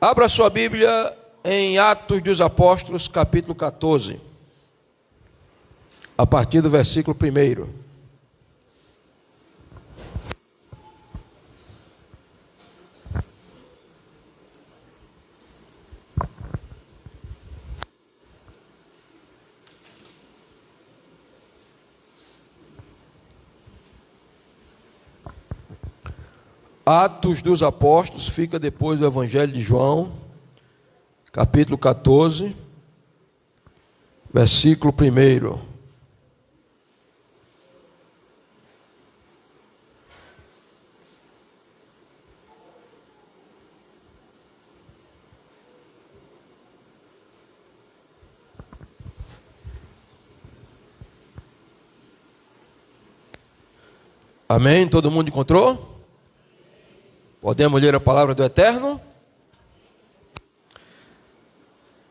Abra sua Bíblia em Atos dos Apóstolos, capítulo 14, a partir do versículo 1. Atos dos Apóstolos fica depois do Evangelho de João, capítulo 14, versículo 1. Amém? Todo mundo encontrou? Podemos ler a palavra do Eterno?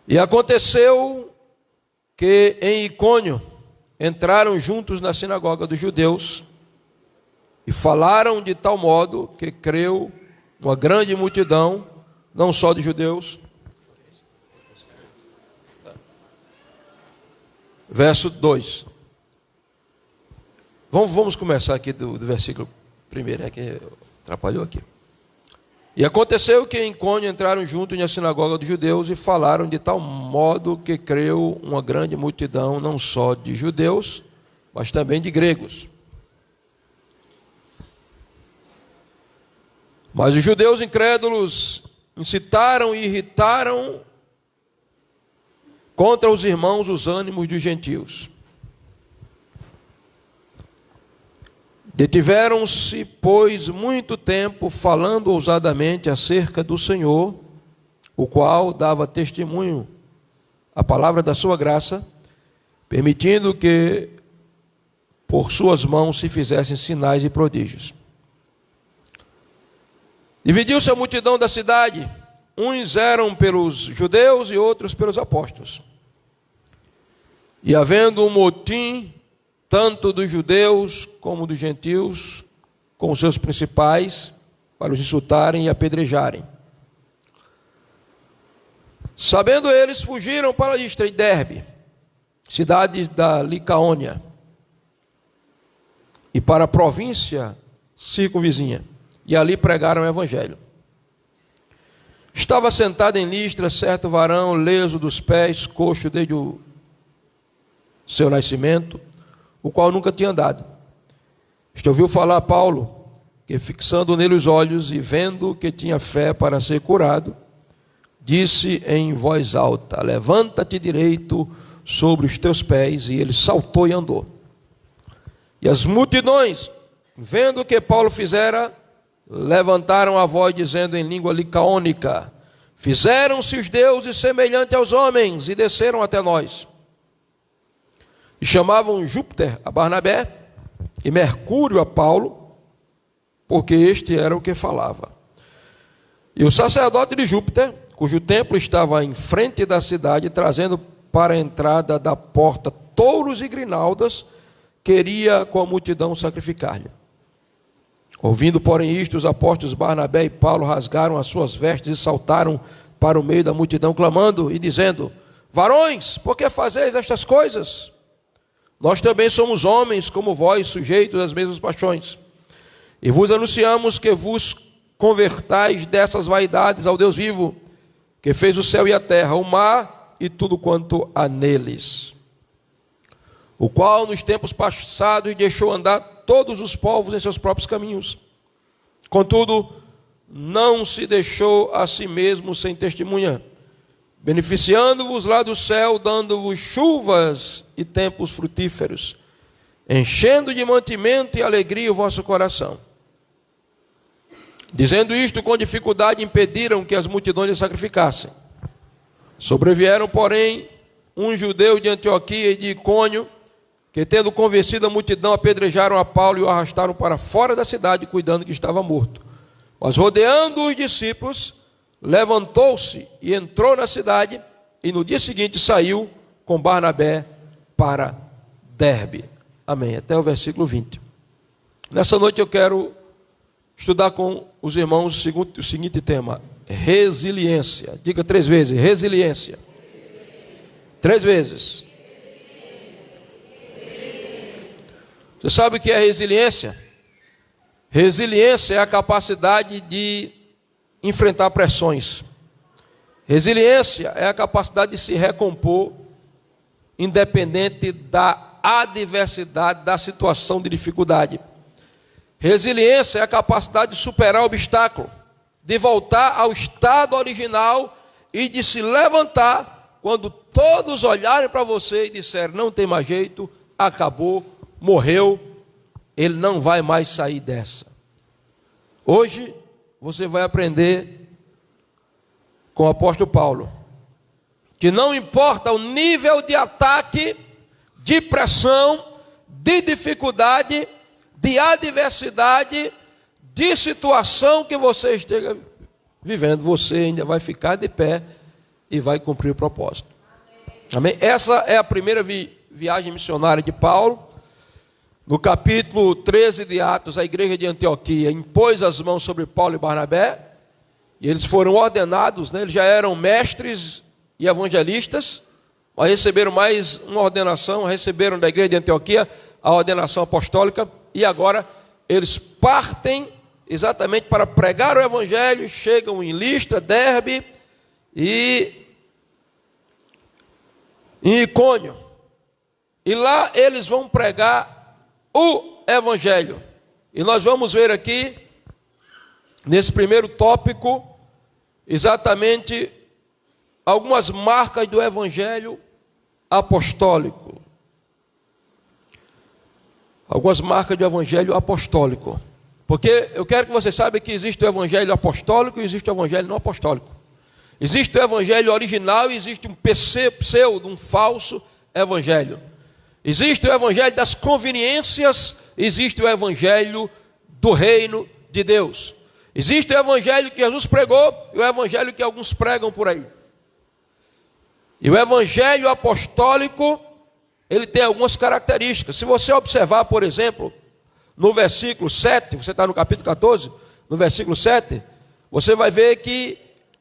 E aconteceu que em Icônio entraram juntos na sinagoga dos judeus e falaram de tal modo que creu uma grande multidão, não só de judeus. Verso 2. Vamos começar aqui do versículo 1, que atrapalhou aqui. E aconteceu que em Icônio entraram juntos na sinagoga dos judeus e falaram de tal modo que creu uma grande multidão, não só de judeus, mas também de gregos. Mas os judeus incrédulos incitaram e irritaram contra os irmãos os ânimos dos gentios. Detiveram-se, pois, muito tempo falando ousadamente acerca do Senhor, o qual dava testemunho à palavra da sua graça, permitindo que por suas mãos se fizessem sinais e prodígios. Dividiu-se a multidão da cidade, uns eram pelos judeus e outros pelos apóstolos. E havendo um motim, tanto dos judeus como dos gentios, com os seus principais, para os insultarem e apedrejarem. Sabendo eles, fugiram para Listra e Derbe, cidades da Licaônia, e para a província circunvizinha, e ali pregaram o evangelho. Estava sentado em Listra certo varão, leso dos pés, coxo desde o seu nascimento, o qual nunca tinha andado. Este ouviu falar a Paulo, que fixando nele os olhos e vendo que tinha fé para ser curado, disse em voz alta: levanta-te direito sobre os teus pés. E ele saltou e andou. E as multidões, vendo o que Paulo fizera, levantaram a voz dizendo em língua licaônica: fizeram-se os deuses semelhantes aos homens e desceram até nós. E chamavam Júpiter a Barnabé e Mercúrio a Paulo, porque este era o que falava. E o sacerdote de Júpiter, cujo templo estava em frente da cidade, trazendo para a entrada da porta touros e grinaldas, queria com a multidão sacrificar-lhe. Ouvindo, porém, isto, os apóstolos Barnabé e Paulo rasgaram as suas vestes e saltaram para o meio da multidão, clamando e dizendo: varões, por que fazeis estas coisas? Nós também somos homens como vós, sujeitos às mesmas paixões. E vos anunciamos que vos convertais dessas vaidades ao Deus vivo, que fez o céu e a terra, o mar e tudo quanto há neles. O qual nos tempos passados deixou andar todos os povos em seus próprios caminhos. Contudo, não se deixou a si mesmo sem testemunha, beneficiando-vos lá do céu, dando-vos chuvas e tempos frutíferos, enchendo de mantimento e alegria o vosso coração. Dizendo isto, com dificuldade impediram que as multidões lhe sacrificassem. Sobrevieram, porém, um judeu de Antioquia e de Icônio, que, tendo convencido a multidão, apedrejaram a Paulo e o arrastaram para fora da cidade, cuidando que estava morto. Mas, rodeando os discípulos, levantou-se e entrou na cidade, e no dia seguinte saiu com Barnabé para Derbe. Amém. Até o versículo 20. Nessa noite eu quero estudar com os irmãos o seguinte tema: resiliência. Diga 3 vezes, resiliência. 3 vezes. Você sabe o que é resiliência? Resiliência é a capacidade de enfrentar pressões. Resiliência é a capacidade de se recompor, independente da adversidade, da situação de dificuldade. Resiliência é a capacidade de superar o obstáculo, de voltar ao estado original e de se levantar quando todos olharem para você e disserem: não tem mais jeito, acabou, morreu, ele não vai mais sair dessa. Hoje você vai aprender com o apóstolo Paulo que não importa o nível de ataque, de pressão, de dificuldade, de adversidade, de situação que você esteja vivendo, você ainda vai ficar de pé e vai cumprir o propósito. Amém? Essa é a primeira viagem missionária de Paulo. No capítulo 13 de Atos, a igreja de Antioquia impôs as mãos sobre Paulo e Barnabé, e eles foram ordenados, eles já eram mestres e evangelistas, mas receberam mais uma ordenação, receberam da igreja de Antioquia a ordenação apostólica, e agora eles partem exatamente para pregar o evangelho, chegam em Listra, Derbe e em Icônio, e lá eles vão pregar o evangelho. E nós vamos ver aqui, nesse primeiro tópico, exatamente algumas marcas do evangelho apostólico. Algumas marcas do evangelho apostólico. Porque eu quero que você saiba que existe o evangelho apostólico e existe o evangelho não apostólico. Existe o evangelho original e existe um pseudo, um falso evangelho. Existe o evangelho das conveniências, existe o evangelho do reino de Deus. Existe o evangelho que Jesus pregou e o evangelho que alguns pregam por aí. E o evangelho apostólico, ele tem algumas características. Se você observar, por exemplo, no versículo 7, você está no capítulo 14, no versículo 7, você vai ver que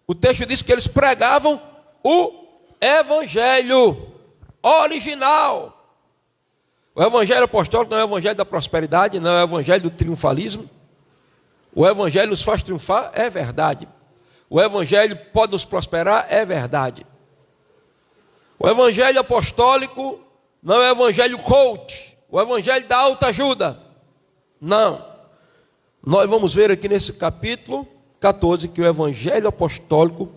o texto diz que eles pregavam o evangelho original. O evangelho apostólico não é o evangelho da prosperidade, não é o evangelho do triunfalismo. O evangelho nos faz triunfar, é verdade. O evangelho pode nos prosperar, é verdade. O evangelho apostólico não é o evangelho coach, o evangelho da autoajuda. Não. Nós vamos ver aqui nesse capítulo 14 que o evangelho apostólico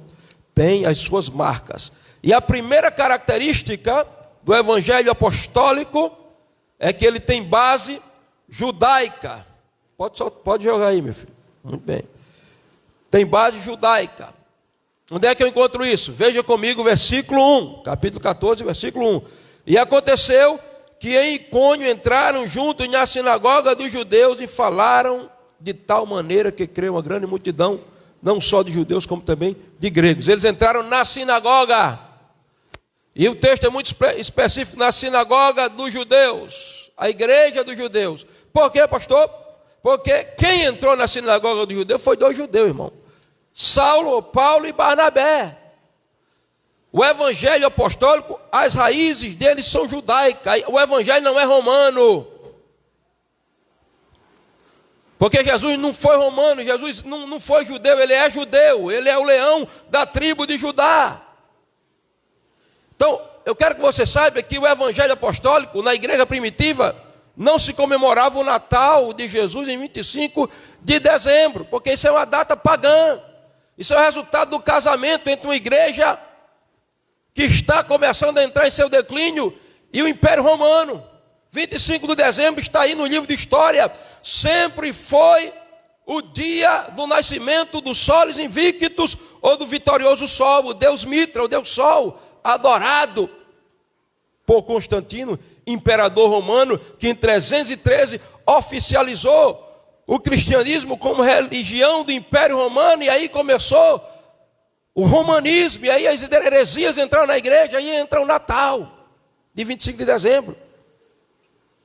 tem as suas marcas. E a primeira característica do evangelho apostólico é que ele tem base judaica. Pode jogar aí, meu filho. Muito bem. Tem base judaica. Onde é que eu encontro isso? Veja comigo o versículo 1, capítulo 14, versículo 1. E aconteceu que em Icônio entraram juntos na sinagoga dos judeus e falaram de tal maneira que creu uma grande multidão, não só de judeus, como também de gregos. Eles entraram na sinagoga. E o texto é muito específico, na sinagoga dos judeus, a igreja dos judeus. Por quê, pastor? Porque quem entrou na sinagoga dos judeus foi 2 judeus, irmão. Paulo e Barnabé. O evangelho apostólico, as raízes dele são judaicas. O evangelho não é romano. Porque Jesus não foi romano, Jesus não foi judeu, ele é judeu. Ele é o leão da tribo de Judá. Então, eu quero que você saiba que o evangelho apostólico, na igreja primitiva, não se comemorava o Natal de Jesus em 25 de dezembro, porque isso é uma data pagã. Isso é o resultado do casamento entre uma igreja que está começando a entrar em seu declínio e o Império Romano. 25 de dezembro está aí no livro de história. Sempre foi o dia do nascimento do Solis Invictus, ou do vitorioso Sol, o Deus Mitra, o Deus Sol, adorado por Constantino, imperador romano, que em 313 oficializou o cristianismo como religião do Império Romano, e aí começou o romanismo, e aí as heresias entraram na igreja, aí entra o Natal, de 25 de dezembro.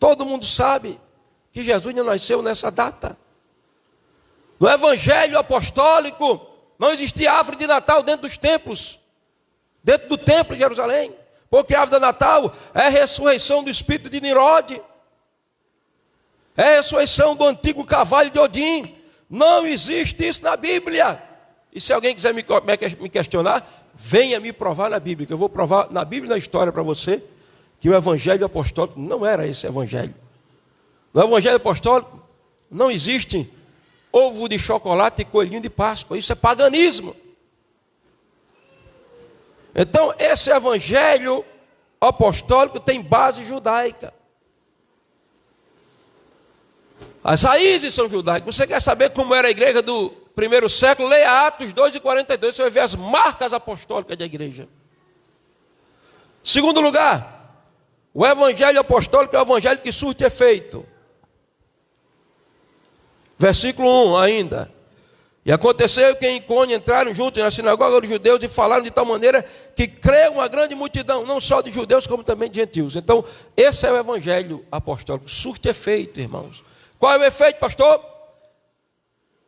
Todo mundo sabe que Jesus não nasceu nessa data. No evangelho apostólico, Não existia árvore de Natal dentro dos templos, dentro do templo de Jerusalém. Porque a árvore de Natal é a ressurreição do espírito de Nimrod. É a ressurreição do antigo cavalo de Odin. Não existe isso na Bíblia. E se alguém quiser me questionar, venha me provar na Bíblia, que eu vou provar na Bíblia e na história para você, que o evangelho apostólico não era esse evangelho. No evangelho apostólico não existe ovo de chocolate e coelhinho de Páscoa. Isso é paganismo. Então, esse evangelho apostólico tem base judaica. As raízes são judaicas. Você quer saber como era a igreja do primeiro século? Leia Atos 2:42, você vai ver as marcas apostólicas da igreja. Segundo lugar, o evangelho apostólico é o evangelho que surte efeito. Versículo 1 ainda. E aconteceu que em Icônio entraram juntos na sinagoga dos judeus e falaram de tal maneira que creu uma grande multidão, não só de judeus como também de gentios. Então, esse é o evangelho apostólico, surte efeito, irmãos. Qual é o efeito, pastor?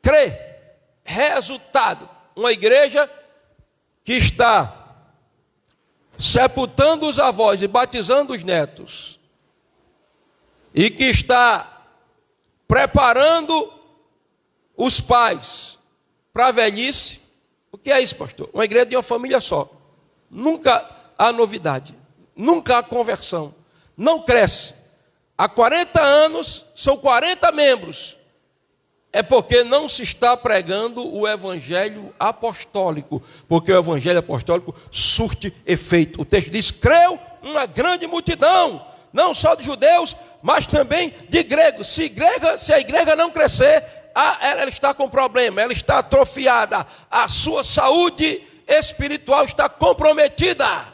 Crê. Resultado. Uma igreja que está sepultando os avós e batizando os netos, e que está preparando os pais para a velhice. O que é isso, pastor? Uma igreja de uma família só. Nunca há novidade, nunca há conversão, não cresce. Há 40 anos, são 40 membros. É porque não se está pregando o evangelho apostólico, porque o evangelho apostólico surte efeito. O texto diz: creu uma grande multidão, não só de judeus, mas também de gregos. Se a igreja não crescer, ela está com problema, ela está atrofiada, a sua saúde espiritual está comprometida.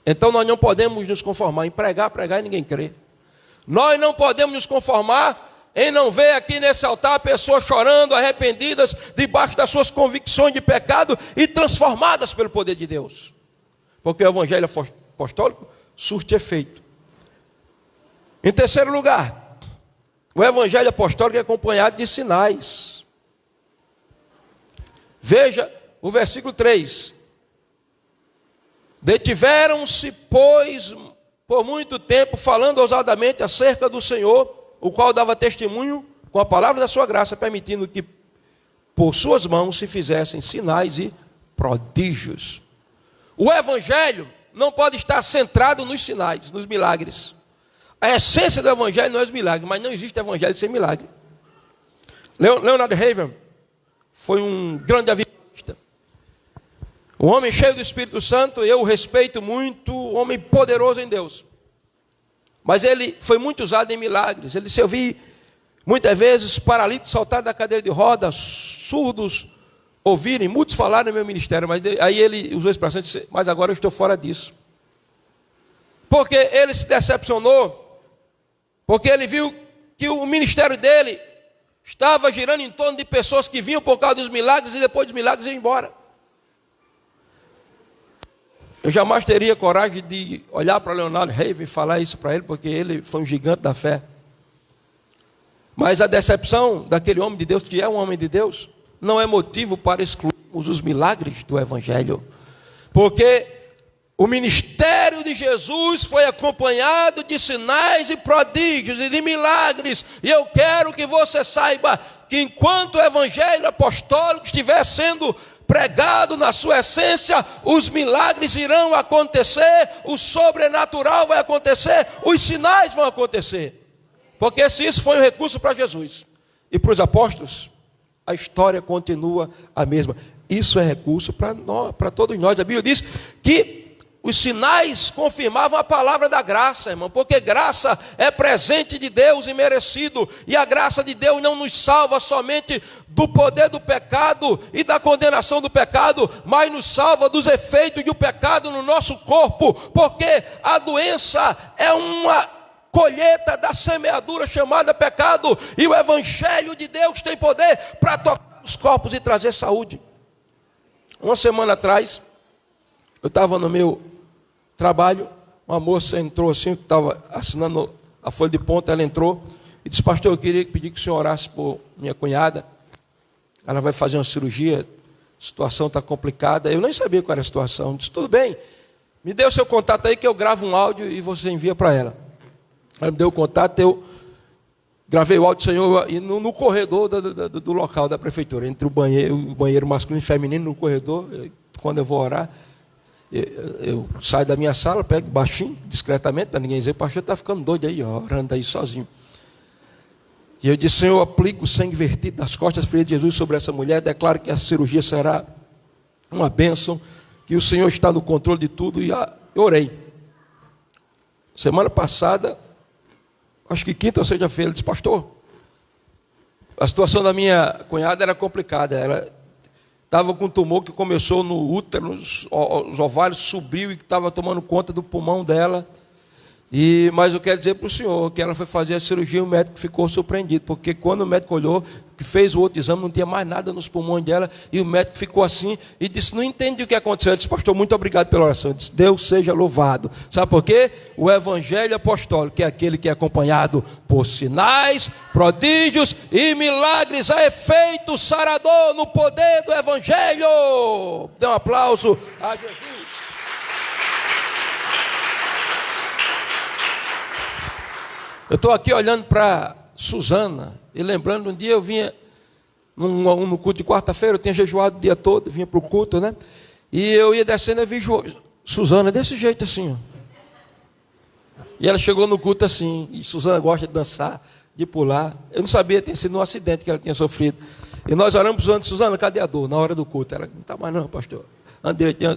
Então nós não podemos nos conformar em pregar e ninguém crê. Nós não podemos nos conformar em não ver aqui nesse altar pessoas chorando, arrependidas, debaixo das suas convicções de pecado e transformadas pelo poder de Deus. Porque o evangelho apostólico surte efeito. Em terceiro lugar, o evangelho apostólico é acompanhado de sinais. Veja o versículo 3. Detiveram-se, pois, por muito tempo, falando ousadamente acerca do Senhor, o qual dava testemunho com a palavra da sua graça, permitindo que por suas mãos se fizessem sinais e prodígios. O evangelho não pode estar centrado nos sinais, nos milagres. A essência do evangelho não é os milagres, mas não existe evangelho sem milagre. Leonard Raven foi um grande avivista, um homem cheio do Espírito Santo. Eu o respeito muito, um homem poderoso em Deus. Mas ele foi muito usado em milagres. Ele se ouviu muitas vezes paralíticos saltar da cadeira de rodas, surdos ouvirem, muitos falaram no meu ministério, mas aí ele usou a expressão e disse: mas agora eu estou fora disso. Porque ele se decepcionou, porque ele viu que o ministério dele estava girando em torno de pessoas que vinham por causa dos milagres e depois dos milagres iam embora. Eu jamais teria coragem de olhar para Leonard Raven e falar isso para ele, porque ele foi um gigante da fé. Mas a decepção daquele homem de Deus, que é um homem de Deus, não é motivo para excluirmos os milagres do evangelho. Porque o ministério de Jesus foi acompanhado de sinais e prodígios e de milagres. E eu quero que você saiba que enquanto o evangelho apostólico estiver sendo pregado na sua essência, os milagres irão acontecer, o sobrenatural vai acontecer, os sinais vão acontecer. Porque se isso foi um recurso para Jesus e para os apóstolos, a história continua a mesma. Isso é recurso para todos nós. A Bíblia diz que os sinais confirmavam a palavra da graça, irmão, porque graça é presente de Deus imerecido, e a graça de Deus não nos salva somente do poder do pecado e da condenação do pecado, mas nos salva dos efeitos do pecado no nosso corpo, porque a doença é uma colheita da semeadura chamada pecado, e o evangelho de Deus tem poder para tocar os corpos e trazer saúde. Uma semana atrás, eu estava no meu trabalho, uma moça entrou assim, que estava assinando a folha de ponta, ela entrou e disse: pastor, eu queria pedir que o senhor orasse por minha cunhada. ela vai fazer uma cirurgia, a situação está complicada. Eu nem sabia qual era a situação. Disse, tudo bem, me dê o seu contato aí que eu gravo um áudio e você envia para ela. Ela me deu o contato, eu gravei o áudio, Senhor, e no corredor do local da prefeitura, entre o banheiro masculino e feminino, no corredor, quando eu vou orar, eu saio da minha sala, pego baixinho, discretamente, para ninguém dizer, o pastor está ficando doido aí, orando aí sozinho. E eu disse, Senhor, eu aplico o sangue vertido das costas feridas de Jesus sobre essa mulher, declaro que a cirurgia será uma bênção, que o Senhor está no controle de tudo, e eu orei. Semana passada, acho que quinta ou sexta-feira, ele disse, pastor, a situação da minha cunhada era complicada, ela estava com um tumor que começou no útero, os ovários, subiu e estava tomando conta do pulmão dela. Mas eu quero dizer para o senhor que ela foi fazer a cirurgia e o médico ficou surpreendido, porque quando o médico olhou, que fez o outro exame, não tinha mais nada nos pulmões dela, e o médico ficou assim e disse, não entendi o que aconteceu. Eu disse, pastor, muito obrigado pela oração. Eu disse, Deus seja louvado. Sabe por quê? O evangelho apostólico é aquele que é acompanhado por sinais, prodígios e milagres, a efeito sarador no poder do evangelho. Dê um aplauso a Jesus. Eu estou aqui olhando para Suzana e lembrando, um dia eu vinha no culto de quarta-feira, eu tinha jejuado o dia todo, vinha para o culto, né? E eu ia descendo e vi Suzana desse jeito assim, ó. E ela chegou no culto assim, e Suzana gosta de dançar, de pular. Eu não sabia, tinha sido um acidente que ela tinha sofrido. E nós oramos antes, Suzana, cadê a dor? Na hora do culto. Ela, não está mais não, pastor.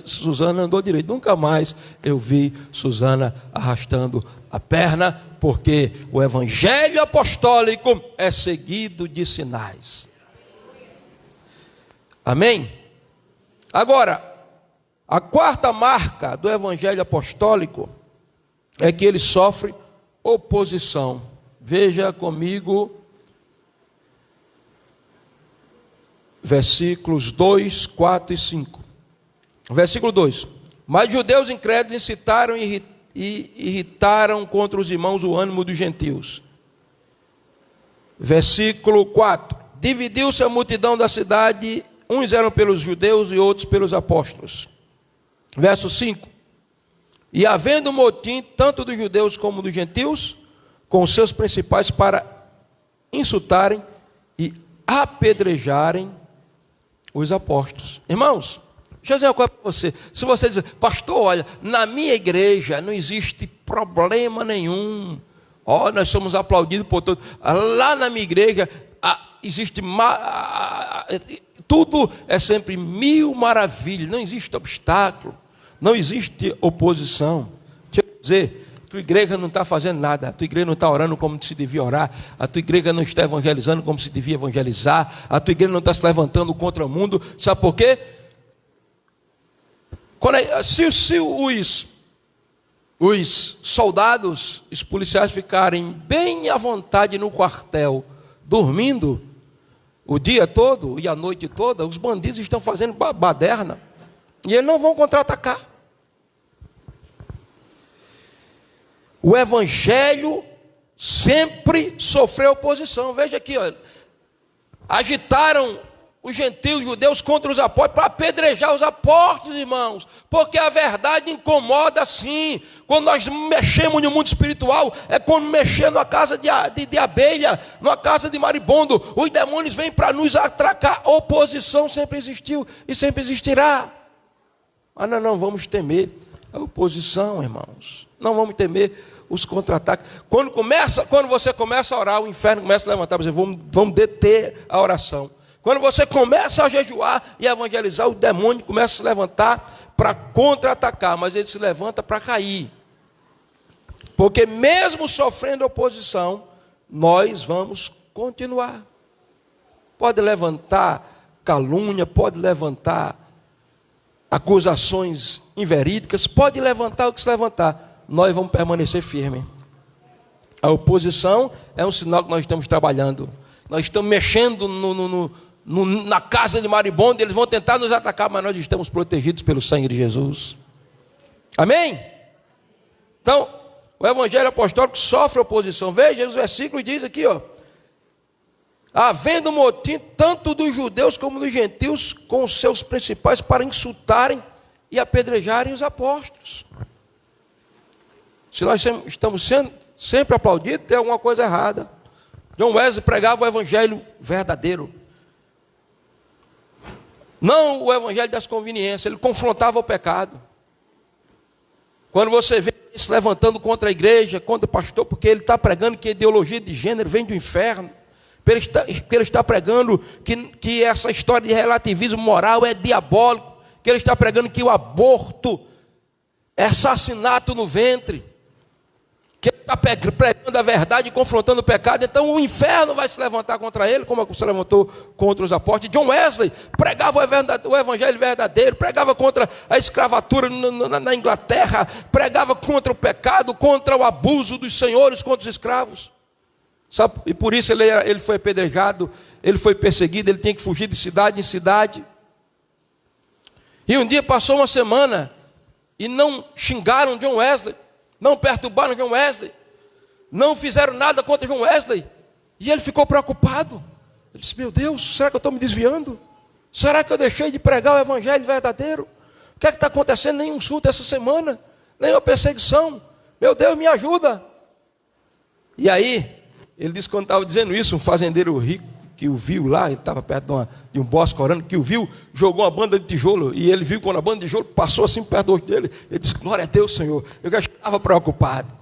Suzana andou direito. Nunca mais eu vi Suzana arrastando a perna, porque o evangelho apostólico é seguido de sinais. Amém? Agora, a quarta marca do evangelho apostólico é que ele sofre oposição. Veja comigo versículos 2, 4 e 5. Versículo 2. Mas judeus incrédulos incitaram e irritaram contra os irmãos o ânimo dos gentios. Versículo 4. Dividiu-se a multidão da cidade, uns eram pelos judeus e outros pelos apóstolos. Verso 5. E havendo motim, tanto dos judeus como dos gentios, com os seus principais para insultarem e apedrejarem os apóstolos. Irmãos, deixa eu dizer uma coisa para você. Se você dizer, pastor, olha, na minha igreja não existe problema nenhum. Nós somos aplaudidos por todos. Lá na minha igreja existe tudo é sempre mil maravilhas. Não existe obstáculo, não existe oposição. Deixa eu dizer, a tua igreja não está fazendo nada, a tua igreja não está orando como se devia orar, a tua igreja não está evangelizando como se devia evangelizar, a tua igreja não está se levantando contra o mundo. Sabe por quê? Se os soldados, os policiais ficarem bem à vontade no quartel, dormindo o dia todo e a noite toda, os bandidos estão fazendo baderna e eles não vão contra-atacar. O evangelho sempre sofreu oposição. Veja aqui, ó, agitaram os gentios, os judeus contra os apóstolos para apedrejar os apóstolos, irmãos, porque a verdade incomoda sim. Quando nós mexemos no mundo espiritual, é como mexer numa casa de abelha, numa casa de maribondo. Os demônios vêm para nos atracar. Oposição sempre existiu e sempre existirá. Mas nós não vamos temer a oposição, irmãos. Não vamos temer os contra-ataques. Quando você começa a orar, o inferno começa a levantar. Vamos deter a oração. Quando você começa a jejuar e evangelizar, o demônio começa a se levantar para contra-atacar, mas ele se levanta para cair. Porque mesmo sofrendo oposição, nós vamos continuar. Pode levantar calúnia, pode levantar acusações inverídicas, pode levantar o que se levantar, nós vamos permanecer firmes. A oposição é um sinal que nós estamos trabalhando. Nós estamos mexendo na casa de maribondo, eles vão tentar nos atacar, mas nós estamos protegidos pelo sangue de Jesus. Amém? Então, o evangelho apostólico sofre oposição. Veja, os versículos diz aqui, ó. havendo motim tanto dos judeus como dos gentios com os seus principais para insultarem e apedrejarem os apóstolos. Se nós estamos sendo sempre aplaudidos, tem alguma coisa errada. John Wesley pregava o evangelho verdadeiro, não o evangelho das conveniências. Ele confrontava o pecado. Quando você vê ele se levantando contra a igreja, contra o pastor, porque ele está pregando que a ideologia de gênero vem do inferno, porque ele está pregando que essa história de relativismo moral é diabólico, que ele está pregando que o aborto é assassinato no ventre, que ele está pregando a verdade e confrontando o pecado. Então o inferno vai se levantar contra ele, como se levantou contra os apóstolos. John Wesley pregava o evangelho verdadeiro, pregava contra a escravatura na Inglaterra, pregava contra o pecado, contra o abuso dos senhores, contra os escravos. Sabe? E por isso ele foi apedrejado, ele foi perseguido, ele tinha que fugir de cidade em cidade. E um dia passou uma semana e não xingaram John Wesley, não perturbaram John Wesley, não fizeram nada contra John Wesley. E ele ficou preocupado. Ele disse: meu Deus, será que eu estou me desviando? Será que eu deixei de pregar o evangelho verdadeiro? O que é que está acontecendo? Nenhum insulto essa semana, nenhuma perseguição. Meu Deus, me ajuda. E aí, ele disse, quando estava dizendo isso, um fazendeiro rico que o viu lá, ele estava perto de um bosque orando, que o viu, jogou uma banda de tijolo, e ele viu quando a banda de tijolo passou assim perto do rosto dele, ele disse: glória a Deus, Senhor. Eu já estava preocupado.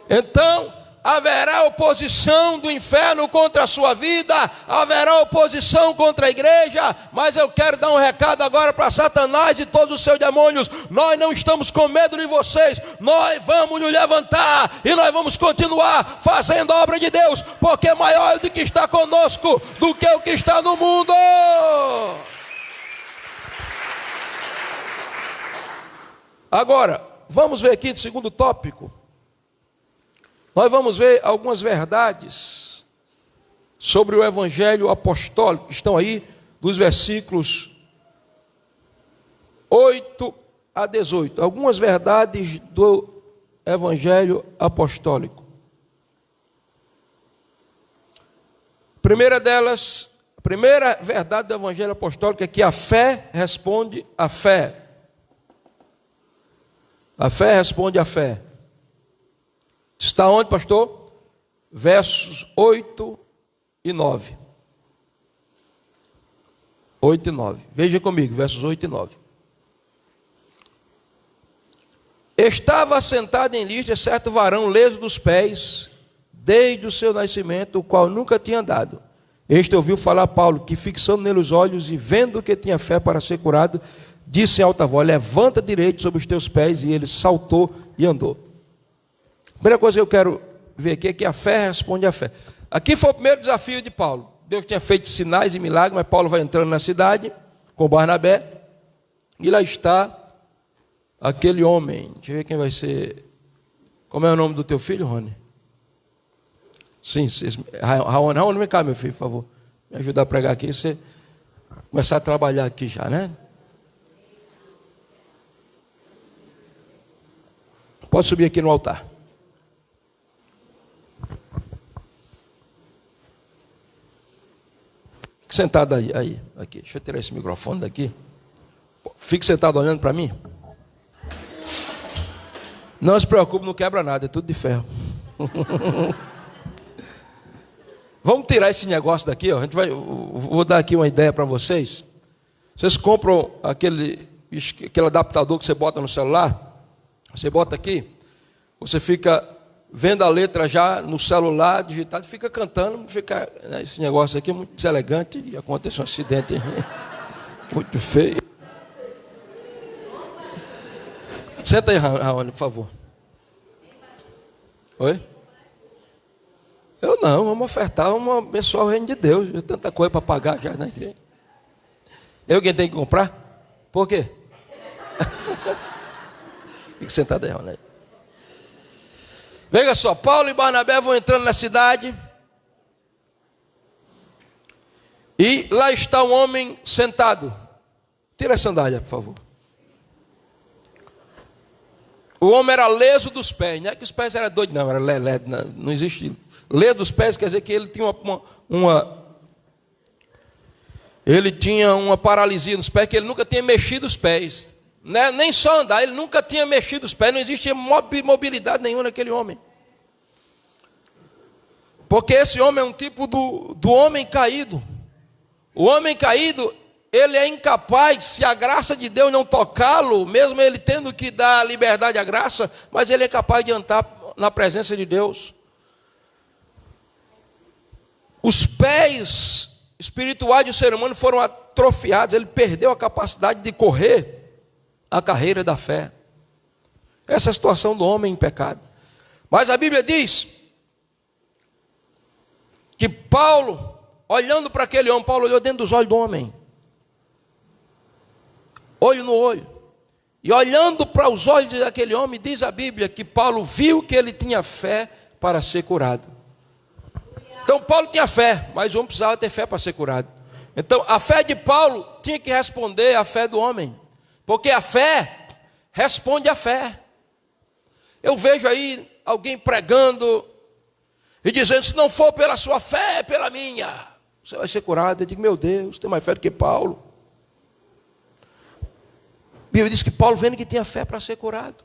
Então, haverá oposição do inferno contra a sua vida, haverá oposição contra a igreja, mas eu quero dar um recado agora para Satanás e todos os seus demônios: nós não estamos com medo de vocês, nós vamos nos levantar e nós vamos continuar fazendo a obra de Deus, porque é maior do que está conosco do que o que está no mundo. Agora, vamos ver aqui do segundo tópico. Nós vamos ver algumas verdades sobre o evangelho apostólico, que estão aí dos versículos 8 a 18. Algumas verdades do evangelho apostólico. Primeira delas, a primeira verdade do evangelho apostólico é que a fé responde à fé. A fé responde à fé. Está onde, pastor? Versos 8 e 9. 8 e 9. Veja comigo, versos 8 e 9. Estava sentado em Listra certo varão leso dos pés, desde o seu nascimento, o qual nunca tinha andado. Este ouviu falar a Paulo, que fixando nele os olhos e vendo que tinha fé para ser curado, disse em alta voz: levanta direito sobre os teus pés. E ele saltou e andou. A primeira coisa que eu quero ver aqui é que a fé responde à fé. Aqui foi o primeiro desafio de Paulo. Deus tinha feito sinais e milagres, mas Paulo vai entrando na cidade com Barnabé, e lá está aquele homem. Deixa eu ver quem vai ser. Como é o nome do teu filho, Rony? Sim, Raoni, vem cá, meu filho, por favor. Me ajudar a pregar aqui, você começar a trabalhar aqui já, né? Pode subir aqui no altar. Fique sentado aí, aqui. Deixa eu tirar esse microfone daqui. Fique sentado olhando para mim. Não se preocupe, não quebra nada, é tudo de ferro. Vamos tirar esse negócio daqui, ó. Vou dar aqui uma ideia para vocês. Vocês compram aquele adaptador que você bota no celular. Você bota aqui, você fica vendo a letra já no celular, digitado, fica cantando, fica, né, esse negócio aqui é muito deselegante, e acontece um acidente muito feio. Senta aí, Raoni, por favor. Oi? Eu não, vamos ofertar, vamos abençoar o reino de Deus. Tem tanta coisa para pagar já na igreja. Eu quem tem que comprar? Por quê? Fique sentado aí, Raoni. Veja só, Paulo e Barnabé vão entrando na cidade, e lá está um homem sentado. Tira a sandália, por favor. O homem era leso dos pés, não é que os pés eram doidos, não, era lelé, não existe leso dos pés quer dizer que ele tinha ele tinha uma paralisia nos pés, que ele nunca tinha mexido os pés, né? Nem só andar, ele nunca tinha mexido os pés, não existia mobilidade nenhuma naquele homem. Porque esse homem é um tipo do homem caído. O homem caído, ele é incapaz, se a graça de Deus não tocá-lo, mesmo ele tendo que dar liberdade à graça, mas ele é capaz de andar na presença de Deus. Os pés espirituais do ser humano foram atrofiados, ele perdeu a capacidade de correr a carreira da fé. Essa é a situação do homem em pecado. Mas a Bíblia diz que Paulo, olhando para aquele homem, Paulo olhou dentro dos olhos do homem, olho no olho, e olhando para os olhos daquele homem, diz a Bíblia que Paulo viu que ele tinha fé para ser curado. Então Paulo tinha fé, mas o homem precisava ter fé para ser curado. Então a fé de Paulo tinha que responder à fé do homem, porque a fé responde à fé. Eu vejo aí alguém pregando e dizendo: se não for pela sua fé, é pela minha, você vai ser curado. Eu digo: meu Deus, tem mais fé do que Paulo. A Bíblia diz que Paulo vendo que tinha fé para ser curado.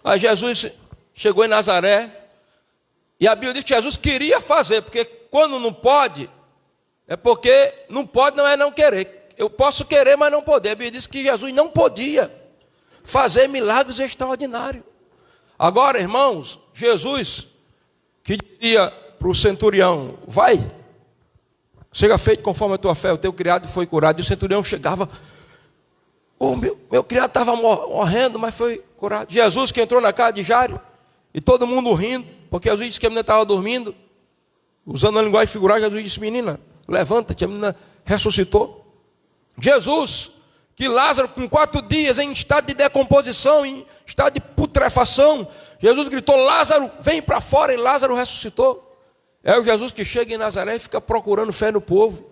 Aí Jesus chegou em Nazaré, e a Bíblia diz que Jesus queria fazer, porque quando não pode, é porque não pode, não é não querer. Eu posso querer, mas não poder. A Bíblia diz que Jesus não podia fazer milagres extraordinários. Agora, irmãos, Jesus, que dizia para o centurião: vai, seja feito conforme a tua fé, o teu criado foi curado. E o centurião chegava: meu criado estava morrendo, mas foi curado. Jesus, que entrou na casa de Jairo, e todo mundo rindo, porque Jesus disse que a menina estava dormindo, usando a linguagem figurada. Jesus disse: menina, levanta-te. A menina ressuscitou. Jesus, que Lázaro com 4 dias em estado de decomposição, em estado de putrefação, Jesus gritou: Lázaro, vem para fora, e Lázaro ressuscitou. É o Jesus que chega em Nazaré e fica procurando fé no povo,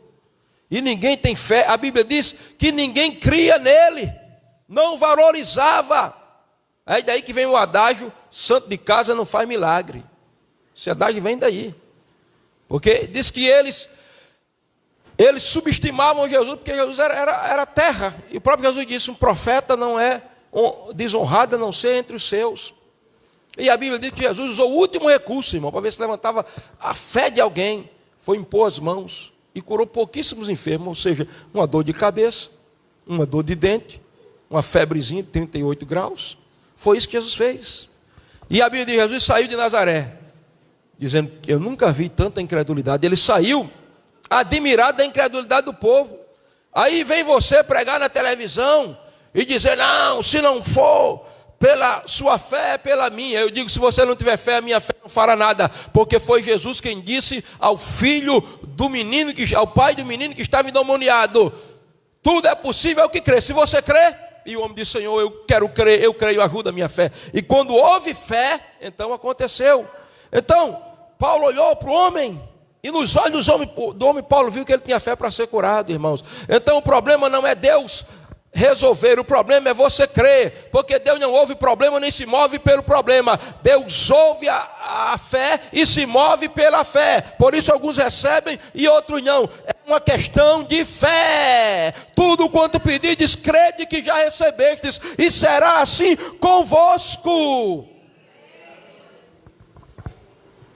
e ninguém tem fé. A Bíblia diz que ninguém cria nele, não valorizava. É daí que vem o adágio: santo de casa não faz milagre. Esse adágio vem daí, porque diz que eles subestimavam Jesus, porque Jesus era terra, e o próprio Jesus disse: um profeta não é desonrado a não ser entre os seus. E a Bíblia diz que Jesus usou o último recurso, irmão, para ver se levantava a fé de alguém. Foi impor as mãos e curou pouquíssimos enfermos, ou seja, uma dor de cabeça, uma dor de dente, uma febrezinha de 38 graus. Foi isso que Jesus fez. E a Bíblia diz que Jesus saiu de Nazaré, dizendo: eu nunca vi tanta incredulidade. Ele saiu admirado da incredulidade do povo. Aí vem você pregar na televisão e dizer: não, se não for pela sua fé, é pela minha. Eu digo: se você não tiver fé, a minha fé não fará nada, porque foi Jesus quem disse ao filho do menino, ao pai do menino que estava endemoniado: tudo é possível ao que crê. Se você crê. E o homem disse: Senhor, eu quero crer, eu creio, ajuda a minha fé. E quando houve fé, então aconteceu. Então Paulo olhou para o homem, e nos olhos do homem Paulo viu que ele tinha fé para ser curado, irmãos. Então o problema não é Deus resolver, o problema é você crer, porque Deus não ouve problema nem se move pelo problema. Deus ouve a fé e se move pela fé. Por isso alguns recebem e outros não. É uma questão de fé. Tudo quanto pedides, crede que já recebestes, e será assim convosco.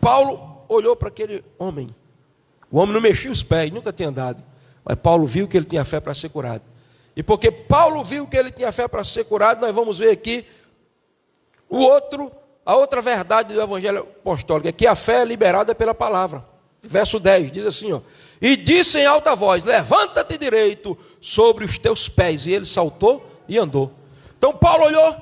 Paulo olhou para aquele homem. O homem não mexia os pés, nunca tinha andado, mas Paulo viu que ele tinha fé para ser curado. E porque Paulo viu que ele tinha fé para ser curado, nós vamos ver aqui a outra verdade do evangelho apostólico, é que a fé é liberada pela palavra. Verso 10 diz assim: ó, e disse em alta voz: levanta-te direito sobre os teus pés. E ele saltou e andou. Então Paulo olhou,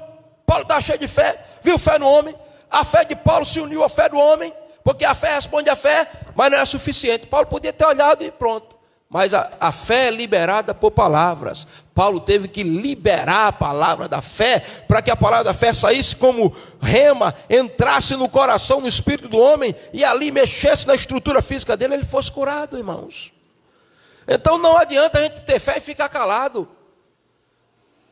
Paulo estava cheio de fé, viu fé no homem. A fé de Paulo se uniu à fé do homem, porque a fé responde à fé, mas não é suficiente. Paulo podia ter olhado e pronto. Mas a fé é liberada por palavras. Paulo teve que liberar a palavra da fé, para que a palavra da fé saísse como rema, entrasse no coração, no espírito do homem, e ali mexesse na estrutura física dele, ele fosse curado, irmãos. Então não adianta a gente ter fé e ficar calado.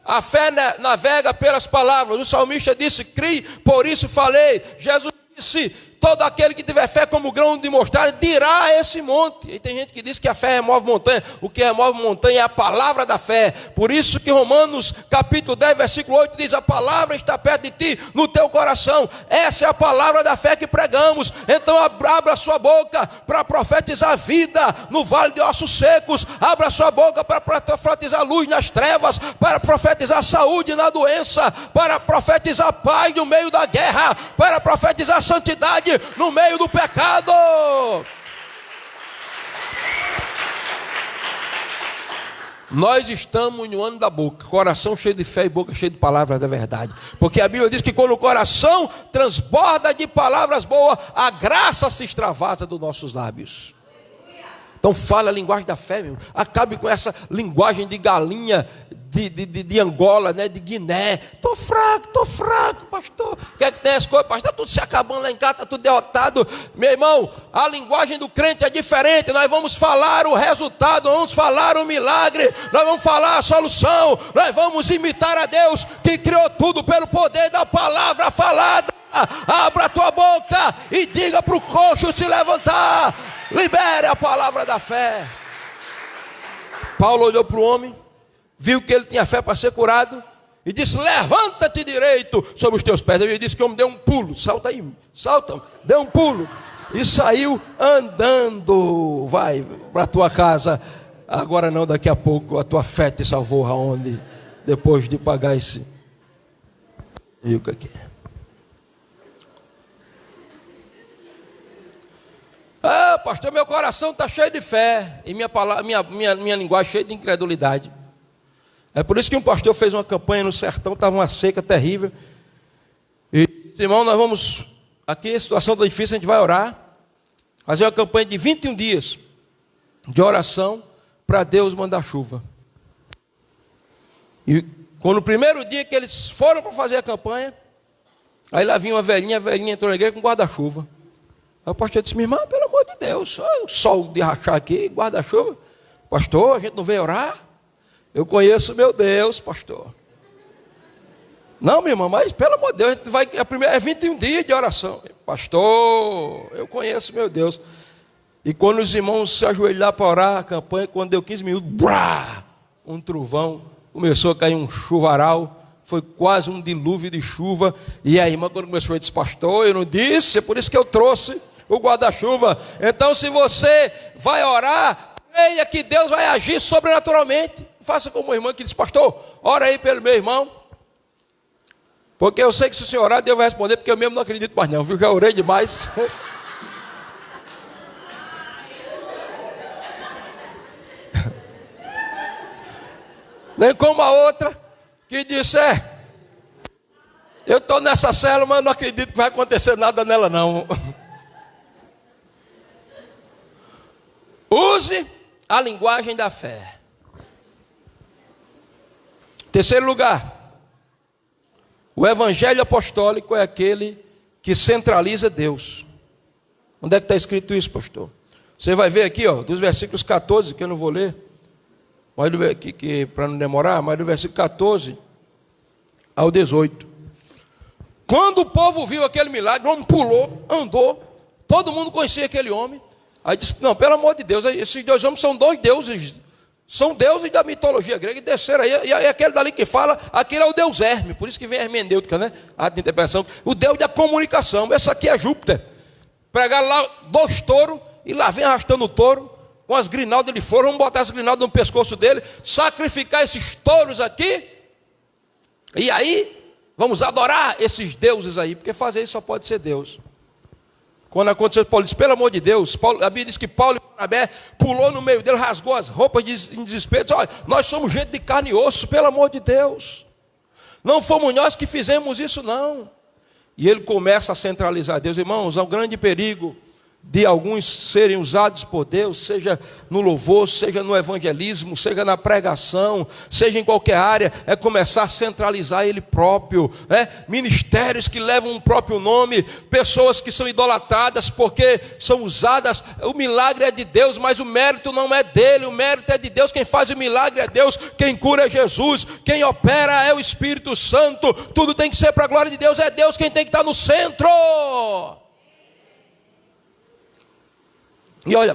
A fé navega pelas palavras. O salmista disse: criei, por isso falei. Jesus disse: todo aquele que tiver fé como grão de mostarda dirá a esse monte. E tem gente que diz que a fé remove montanha. O que remove montanha é a palavra da fé. Por isso que Romanos capítulo 10, versículo 8 diz: a palavra está perto de ti, no teu coração. Essa é a palavra da fé que pregamos. Então abra a sua boca para profetizar vida no vale de ossos secos. Abra a sua boca para profetizar luz nas trevas, para profetizar saúde na doença, para profetizar paz no meio da guerra, para profetizar santidade no meio do pecado. Nós estamos no ano da boca, coração cheio de fé e boca cheia de palavras da verdade, porque a Bíblia diz que quando o coração transborda de palavras boas, a graça se extravasa dos nossos lábios. Então fala a linguagem da fé, meu. Acabe com essa linguagem de galinha de Angola, né, de Guiné. Estou fraco, pastor. Quer que tenha as coisas, pastor? Está tudo se acabando lá em casa, está tudo derrotado. Meu irmão, a linguagem do crente é diferente. Nós vamos falar o resultado, vamos falar o milagre, nós vamos falar a solução, nós vamos imitar a Deus que criou tudo pelo poder da palavra falada. Abra a tua boca e diga para o coxo se levantar. Libere a palavra da fé. Paulo olhou para o homem, viu que ele tinha fé para ser curado e disse: levanta-te direito sobre os teus pés. Ele disse que o homem deu um pulo. Salta aí, salta, deu um pulo e saiu andando. Vai para a tua casa. Agora não, daqui a pouco a tua fé te salvou. Aonde? Depois de pagar esse. E o que aqui? Ah, pastor, meu coração está cheio de fé e minha linguagem cheia de incredulidade. É por isso que um pastor fez uma campanha no sertão, estava uma seca terrível. E disse: irmão, nós vamos, aqui a situação está difícil, a gente vai orar, fazer uma campanha de 21 dias de oração para Deus mandar chuva. E quando o primeiro dia que eles foram para fazer a campanha, aí lá vinha uma velhinha, a velhinha entrou na igreja com guarda-chuva. Aí o pastor disse: minha irmã, pelo amor de Deus, o sol de rachar aqui, guarda-chuva. Pastor, a gente não veio orar? Eu conheço meu Deus, pastor. Não, minha irmã, mas pelo amor de Deus, a gente vai, é 21 dias de oração. Pastor, eu conheço meu Deus. E quando os irmãos se ajoelharam para orar a campanha, quando deu 15 minutos, brá, um trovão, começou a cair um chuvaral. Foi quase um dilúvio de chuva. E a irmã, quando começou, disse: pastor, eu não disse, é por isso que eu trouxe o guarda-chuva. Então, se você vai orar, creia que Deus vai agir sobrenaturalmente. Faça como a irmã que disse: pastor, ora aí pelo meu irmão, porque eu sei que se o senhor orar, Deus vai responder, porque eu mesmo não acredito mais não, viu? Já orei demais. Nem como a outra que disse: eu estou nessa célula, mas não acredito que vai acontecer nada nela não. Use a linguagem da fé. Terceiro lugar, o evangelho apostólico é aquele que centraliza Deus. Onde é que está escrito isso, pastor? Você vai ver aqui, ó, dos versículos 14, que eu não vou ler, mas para não demorar, mas do versículo 14 ao 18. Quando o povo viu aquele milagre, o homem pulou, andou, todo mundo conhecia aquele homem. Aí disse: não, pelo amor de Deus, esses dois homens são dois deuses, são deuses da mitologia grega, e desceram aí, e aquele dali que fala, aquele é o deus Hermes, por isso que vem a hermenêutica, né? A interpretação, o deus da comunicação. Esse aqui é Júpiter. Pregaram lá 2 touros, e lá vem arrastando o touro, com as grinaldas de foram, vamos botar as grinaldas no pescoço dele, sacrificar esses touros aqui, e aí vamos adorar esses deuses aí, porque fazer isso só pode ser Deus. Quando aconteceu, Paulo disse: pelo amor de Deus, a Bíblia diz que Paulo e Barnabé pulou no meio dele, rasgou as roupas em desespero, disse: olha, nós somos gente de carne e osso, pelo amor de Deus, não fomos nós que fizemos isso não. E ele começa a centralizar Deus. Irmãos, há um grande perigo de alguns serem usados por Deus, seja no louvor, seja no evangelismo, seja na pregação, seja em qualquer área, é começar a centralizar Ele próprio, né? Ministérios que levam um próprio nome, pessoas que são idolatradas porque são usadas. O milagre é de Deus, mas o mérito não é dele, o mérito é de Deus. Quem faz o milagre é Deus, quem cura é Jesus, quem opera é o Espírito Santo. Tudo tem que ser para a glória de Deus, é Deus quem tem que estar no centro. E olha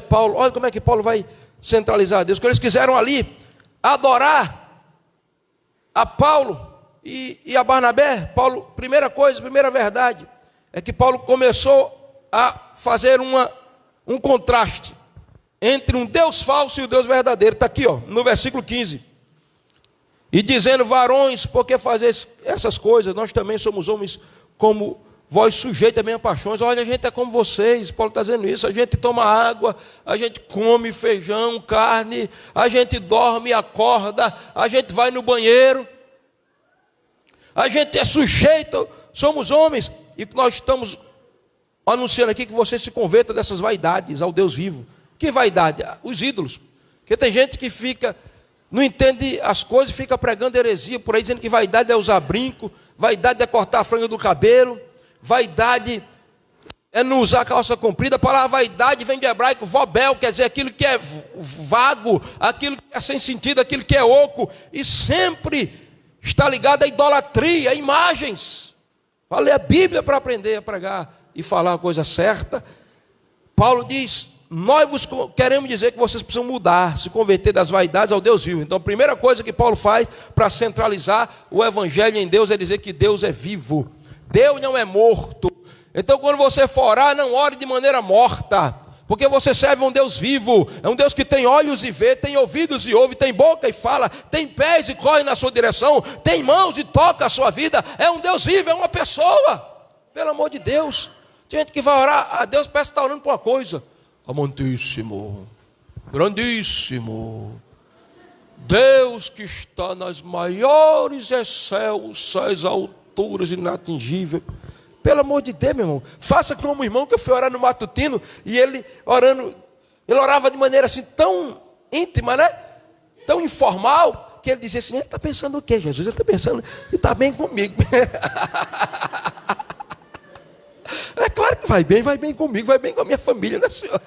como é que Paulo vai centralizar Deus. Quando eles quiseram ali adorar a Paulo e a Barnabé, Paulo, primeira verdade, é que Paulo começou a fazer um contraste entre um Deus falso e o Deus verdadeiro. Está aqui, no versículo 15. E dizendo: varões, por que fazeis essas coisas? Nós também somos homens como vós, sujeitos a mesmas paixões. Olha, a gente é como vocês. Paulo está dizendo isso. A gente toma água, a gente come feijão, carne, a gente dorme, acorda, a gente vai no banheiro, a gente é sujeito, somos homens. E nós estamos anunciando aqui que você se converta dessas vaidades ao Deus vivo. Que vaidade? Os ídolos. Porque tem gente que não entende as coisas e fica pregando heresia por aí, dizendo que vaidade é usar brinco, vaidade é cortar a franja do cabelo, vaidade é não usar calça comprida. A palavra vaidade vem do hebraico vobel, quer dizer aquilo que é vago, aquilo que é sem sentido, aquilo que é oco, e sempre está ligado à idolatria, a imagens. Falei a Bíblia para aprender a pregar e falar a coisa certa. Paulo diz: nós vos queremos dizer que vocês precisam mudar, se converter das vaidades ao Deus vivo. Então a primeira coisa que Paulo faz para centralizar o evangelho em Deus é dizer que Deus é vivo, Deus não é morto. Então quando você for orar, não ore de maneira morta, porque você serve um Deus vivo, é um Deus que tem olhos e vê, tem ouvidos e ouve, tem boca e fala, tem pés e corre na sua direção, tem mãos e toca a sua vida. É um Deus vivo, é uma pessoa. Pelo amor de Deus. Tem gente que vai orar a Deus, parece que está orando por uma coisa. Amantíssimo, grandíssimo, Deus que está nas maiores excelsas alturas, inatingível. Pelo amor de Deus, meu irmão, faça como o irmão que eu fui orar no matutino, e ele orava de maneira assim tão íntima, né? Tão informal, que ele dizia assim: ele está pensando o quê, Jesus? Ele está pensando que está bem comigo. É claro que vai bem comigo, vai bem com a minha família, né, Senhor?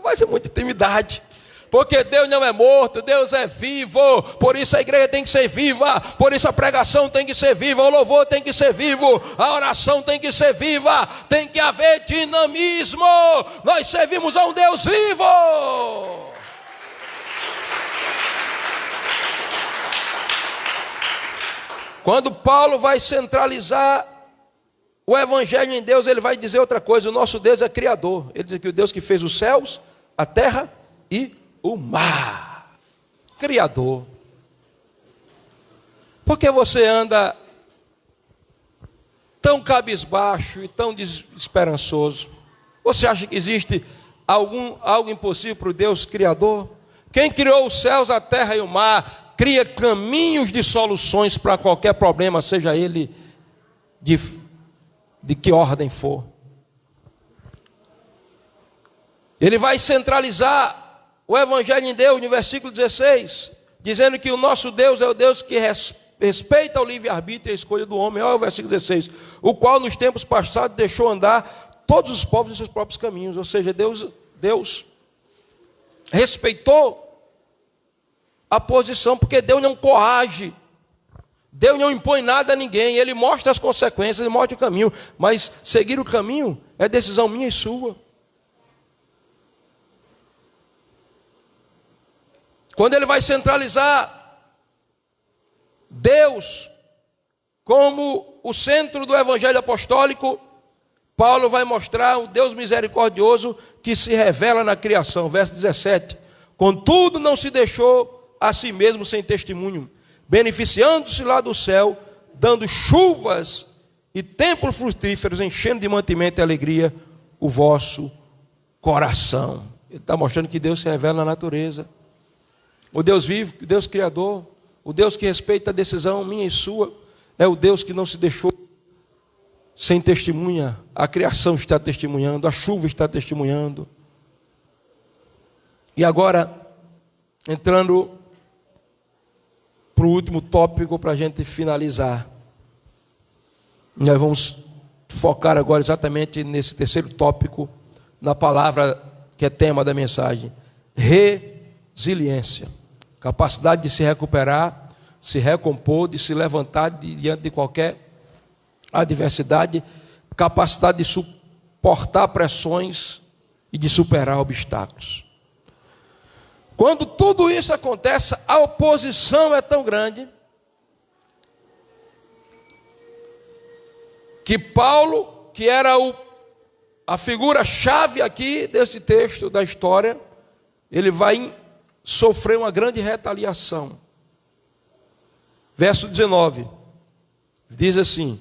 Mas é muita intimidade. Porque Deus não é morto, Deus é vivo. Por isso a igreja tem que ser viva, por isso a pregação tem que ser viva, o louvor tem que ser vivo, a oração tem que ser viva, tem que haver dinamismo. Nós servimos a um Deus vivo. Quando Paulo vai centralizar o evangelho em Deus, ele vai dizer outra coisa: o nosso Deus é criador. Ele diz que o Deus que fez os céus, a terra e o mar. Criador. Por que você anda tão cabisbaixo e tão desesperançoso? Você acha que existe algo impossível para o Deus criador? Quem criou os céus, a terra e o mar, cria caminhos de soluções para qualquer problema, seja ele de que ordem for. Ele vai centralizar o evangelho em Deus no versículo 16, dizendo que o nosso Deus é o Deus que respeita o livre-arbítrio e a escolha do homem. Olha o versículo 16: o qual nos tempos passados deixou andar todos os povos em seus próprios caminhos. Ou seja, Deus respeitou a posição, porque Deus não coage, Deus não impõe nada a ninguém. Ele mostra as consequências, ele mostra o caminho, mas seguir o caminho é decisão minha e sua. Quando ele vai centralizar Deus como o centro do evangelho apostólico, Paulo vai mostrar o Deus misericordioso que se revela na criação. Verso 17: contudo não se deixou a si mesmo sem testemunho, beneficiando-se lá do céu, dando chuvas e tempos frutíferos, enchendo de mantimento e alegria o vosso coração. Ele está mostrando que Deus se revela na natureza. O Deus vivo, o Deus criador, o Deus que respeita a decisão minha e sua, é o Deus que não se deixou sem testemunha. A criação está testemunhando, a chuva está testemunhando. E agora, entrando para o último tópico para a gente finalizar. Nós vamos focar agora exatamente nesse terceiro tópico, na palavra que é tema da mensagem: resiliência. Capacidade de se recuperar, se recompor, de se levantar diante de qualquer adversidade, capacidade de suportar pressões e de superar obstáculos. Quando tudo isso acontece, a oposição é tão grande que Paulo, que era a figura-chave aqui desse texto da história, ele vai sofrer uma grande retaliação. Verso 19, diz assim: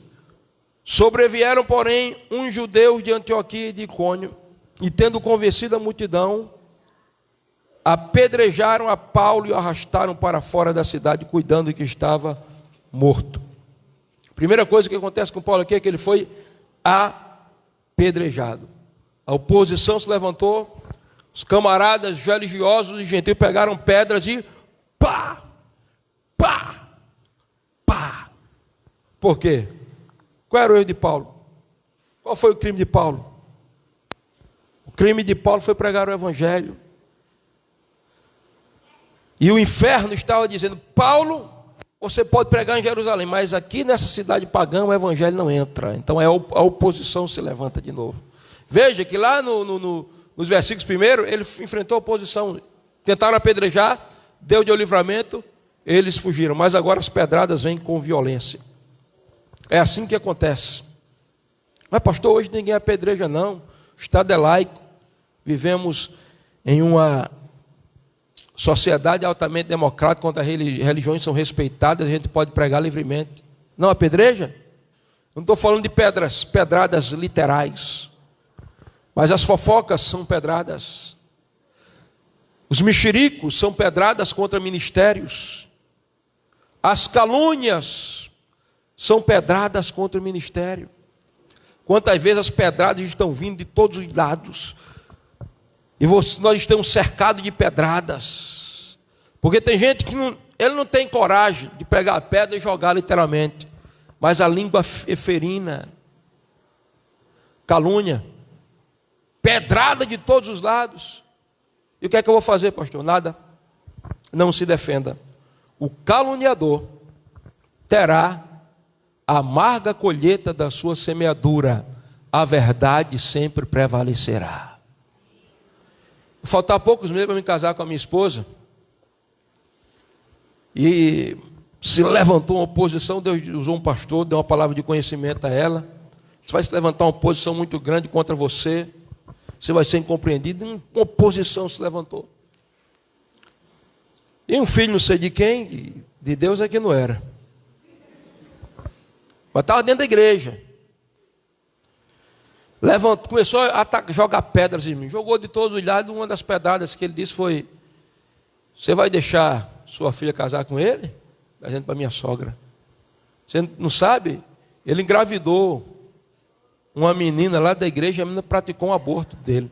sobrevieram, porém, uns judeus de Antioquia e de Icônio, e tendo convencido a multidão, apedrejaram a Paulo e o arrastaram para fora da cidade, cuidando de que estava morto. A primeira coisa que acontece com Paulo aqui é que ele foi apedrejado. A oposição se levantou, os camaradas religiosos e gentios pegaram pedras e pá, pá, pá. Por quê? Qual era o erro de Paulo? Qual foi o crime de Paulo? O crime de Paulo foi pregar o evangelho. E o inferno estava dizendo: Paulo, você pode pregar em Jerusalém, mas aqui nessa cidade pagã o evangelho não entra. Então a oposição se levanta de novo. Veja que lá nos versículos primeiro, ele enfrentou a oposição. Tentaram apedrejar, deu de livramento, eles fugiram. Mas agora as pedradas vêm com violência. É assim que acontece. Mas pastor, hoje ninguém apedreja não. O Estado é laico. Vivemos em uma sociedade altamente democrática, onde as religiões são respeitadas, a gente pode pregar livremente. Não apedreja? Não estou falando de pedradas literais, mas as fofocas são pedradas. Os mexericos são pedradas contra ministérios. As calúnias são pedradas contra o ministério. Quantas vezes as pedradas estão vindo de todos os lados, e nós estamos cercados de pedradas, porque tem gente que ele não tem coragem de pegar a pedra e jogar literalmente, mas a língua ferina, calúnia, pedrada de todos os lados. E o que é que eu vou fazer, pastor? Nada. Não se defenda. O caluniador terá a amarga colheita da sua semeadura. A verdade sempre prevalecerá. Faltar poucos meses para me casar com a minha esposa, e se levantou uma oposição. Deus usou um pastor, deu uma palavra de conhecimento a ela. Vai se levantar uma oposição muito grande contra você, você vai ser incompreendido. Uma oposição se levantou, e um filho não sei de quem, de Deus é que não era, mas estava dentro da igreja. Levantou, começou a jogar pedras em mim, jogou de todos os lados. Uma das pedradas que ele disse foi: você vai deixar sua filha casar com ele? Dizendo para minha sogra. Você não sabe? Ele engravidou uma menina lá da igreja, e a menina praticou um aborto dele.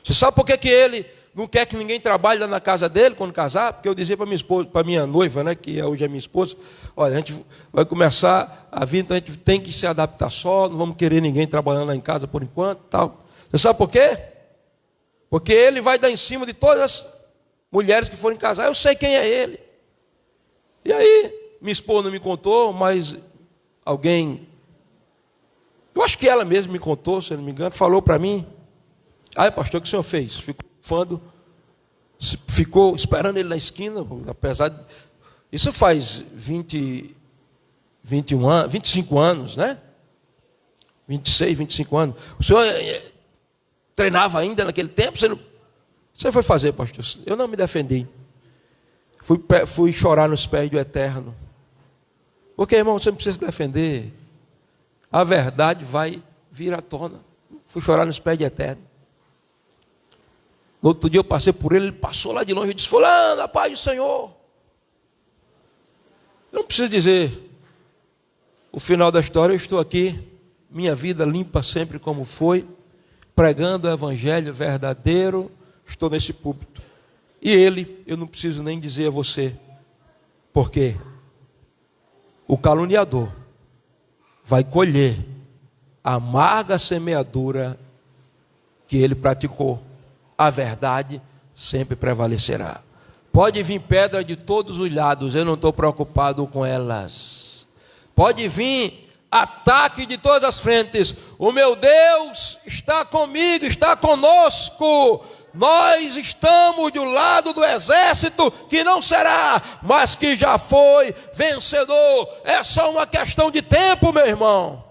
Você sabe por que ele não quer que ninguém trabalhe lá na casa dele quando casar? Porque eu dizia para minha esposa, para minha noiva, né, que hoje é minha esposa: olha, a gente vai começar a vida, então a gente tem que se adaptar só, não vamos querer ninguém trabalhando lá em casa por enquanto, tal. Você sabe por quê? Porque ele vai dar em cima de todas as mulheres que forem casar. Eu sei quem é ele. E aí, minha esposa não me contou, mas alguém, eu acho que ela mesma me contou, se eu não me engano, falou para mim: aí, pastor, o que o senhor fez? Ficou esperando ele na esquina, apesar de... Isso faz 21 anos, 25 anos, né? 26, 25 anos. O senhor treinava ainda naquele tempo? Você foi fazer, pastor? Eu não me defendi. Fui chorar nos pés do Eterno. Porque, irmão, você não precisa se defender. A verdade vai vir à tona. Fui chorar nos pés do Eterno. No outro dia eu passei por ele passou lá de longe e disse: fulano, a paz do Senhor. Eu não preciso dizer o final da história. Eu estou aqui, minha vida limpa sempre como foi, pregando o evangelho verdadeiro. Estou nesse púlpito. E ele, eu não preciso nem dizer a você, porque o caluniador vai colher a amarga semeadura que ele praticou. A verdade sempre prevalecerá. Pode vir pedra de todos os lados, eu não estou preocupado com elas. Pode vir ataque de todas as frentes. O meu Deus está comigo, está conosco. Nós estamos do lado do exército que não será, mas que já foi vencedor. É só uma questão de tempo, meu irmão.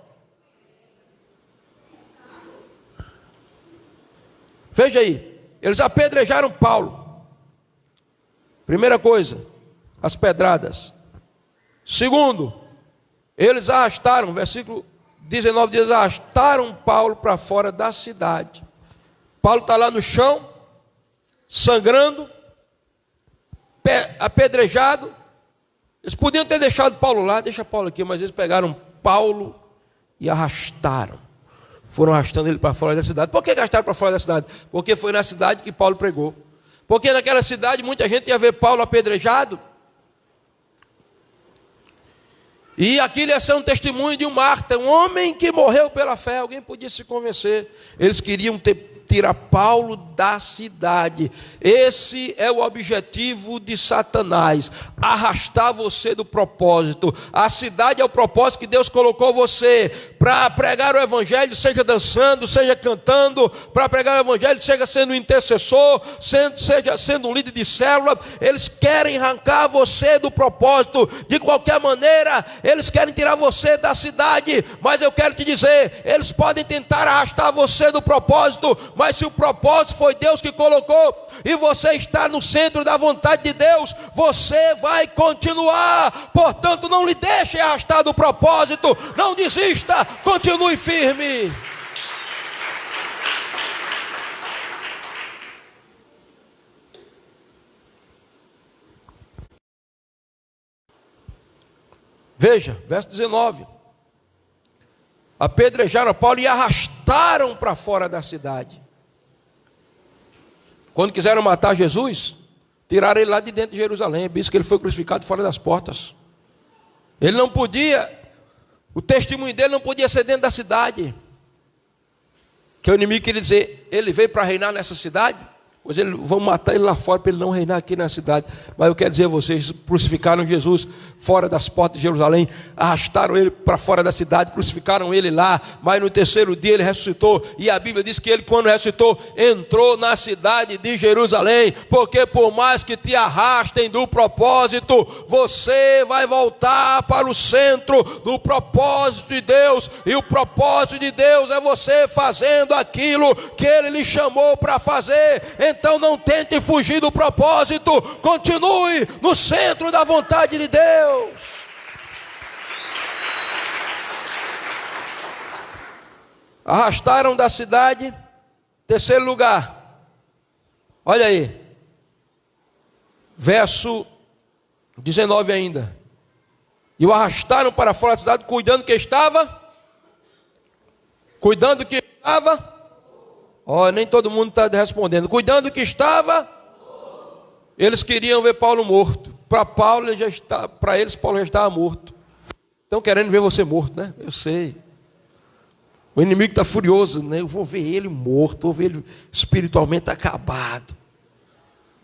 Veja aí, eles apedrejaram Paulo. Primeira coisa, as pedradas. Segundo, eles arrastaram, versículo 19 diz, arrastaram Paulo para fora da cidade. Paulo está lá no chão, sangrando, apedrejado. Eles podiam ter deixado Paulo lá, deixa Paulo aqui, mas eles pegaram Paulo e arrastaram. Foram arrastando ele para fora da cidade. Por que arrastaram para fora da cidade? Porque foi na cidade que Paulo pregou. Porque naquela cidade muita gente ia ver Paulo apedrejado. E aquilo ia ser um testemunho de um mártir, um homem que morreu pela fé. Alguém podia se convencer. Eles queriam tirar Paulo da cidade. Esse é o objetivo de Satanás, arrastar você do propósito. A cidade é o propósito que Deus colocou você para pregar o evangelho, seja dançando, seja cantando, para pregar o evangelho, seja sendo um intercessor, seja sendo um líder de célula. Eles querem arrancar você do propósito. De qualquer maneira, eles querem tirar você da cidade. Mas eu quero te dizer, eles podem tentar arrastar você do propósito, mas se o propósito foi Deus que colocou, e você está no centro da vontade de Deus, você vai continuar. Portanto, não lhe deixe arrastar do propósito, não desista, continue firme. Veja, verso 19. Apedrejaram Paulo e arrastaram para fora da cidade. Quando quiseram matar Jesus, tiraram ele lá de dentro de Jerusalém. Por isso que ele foi crucificado fora das portas. Ele não podia, o testemunho dele não podia ser dentro da cidade. Que o inimigo queria dizer, ele veio para reinar nessa cidade, pois vão matar ele lá fora para ele não reinar aqui na cidade. Mas eu quero dizer a vocês, crucificaram Jesus fora das portas de Jerusalém, arrastaram ele para fora da cidade, crucificaram ele lá, mas no terceiro dia ele ressuscitou, e a Bíblia diz que ele, quando ressuscitou, entrou na cidade de Jerusalém, porque por mais que te arrastem do propósito, você vai voltar para o centro do propósito de Deus, e o propósito de Deus é você fazendo aquilo que ele lhe chamou para fazer. Então não tente fugir do propósito, continue no centro da vontade de Deus. Arrastaram da cidade. Terceiro lugar, olha aí, verso 19 ainda. E o arrastaram para fora da cidade, cuidando que estava. Nem todo mundo está respondendo. Cuidando que estava. Eles queriam ver Paulo morto. Para eles Paulo já estava morto. Estão querendo ver você morto, né? Eu sei. O inimigo está furioso, né? Eu vou ver ele morto, vou ver ele espiritualmente acabado.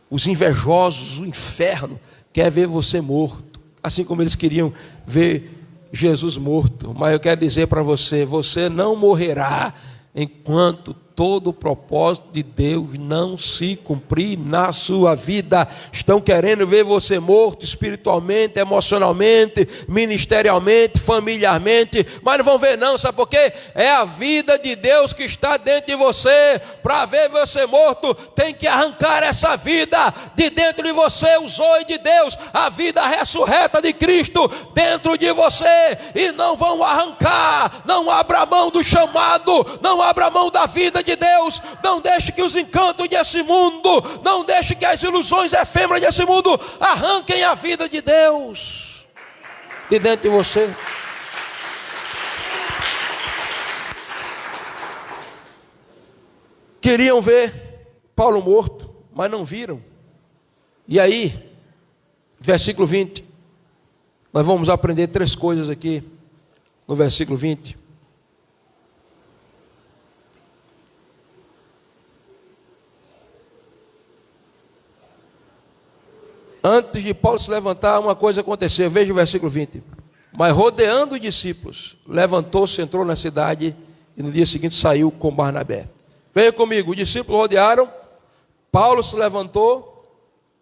Os invejosos, o inferno, quer ver você morto. Assim como eles queriam ver Jesus morto. Mas eu quero dizer para você, você não morrerá enquanto todo o propósito de Deus não se cumprir na sua vida. Estão querendo ver você morto espiritualmente, emocionalmente, ministerialmente, familiarmente, mas não vão ver não, sabe por quê? É a vida de Deus que está dentro de você. Para ver você morto, tem que arrancar essa vida de dentro de você, o zoe de Deus, a vida ressurreta de Cristo dentro de você, e não vão arrancar. Não abra mão do chamado, não abra mão da vida de Deus. Não deixe que os encantos desse mundo, não deixe que as ilusões efêmeras desse mundo arranquem a vida de Deus de dentro de você. Queriam ver Paulo morto, mas não viram. E aí, versículo 20, nós vamos aprender 3 coisas aqui no versículo 20. Antes de Paulo se levantar, uma coisa aconteceu. Veja o versículo 20. Mas rodeando os discípulos, levantou-se, entrou na cidade e no dia seguinte saiu com Barnabé. Veja comigo, os discípulos rodearam, Paulo se levantou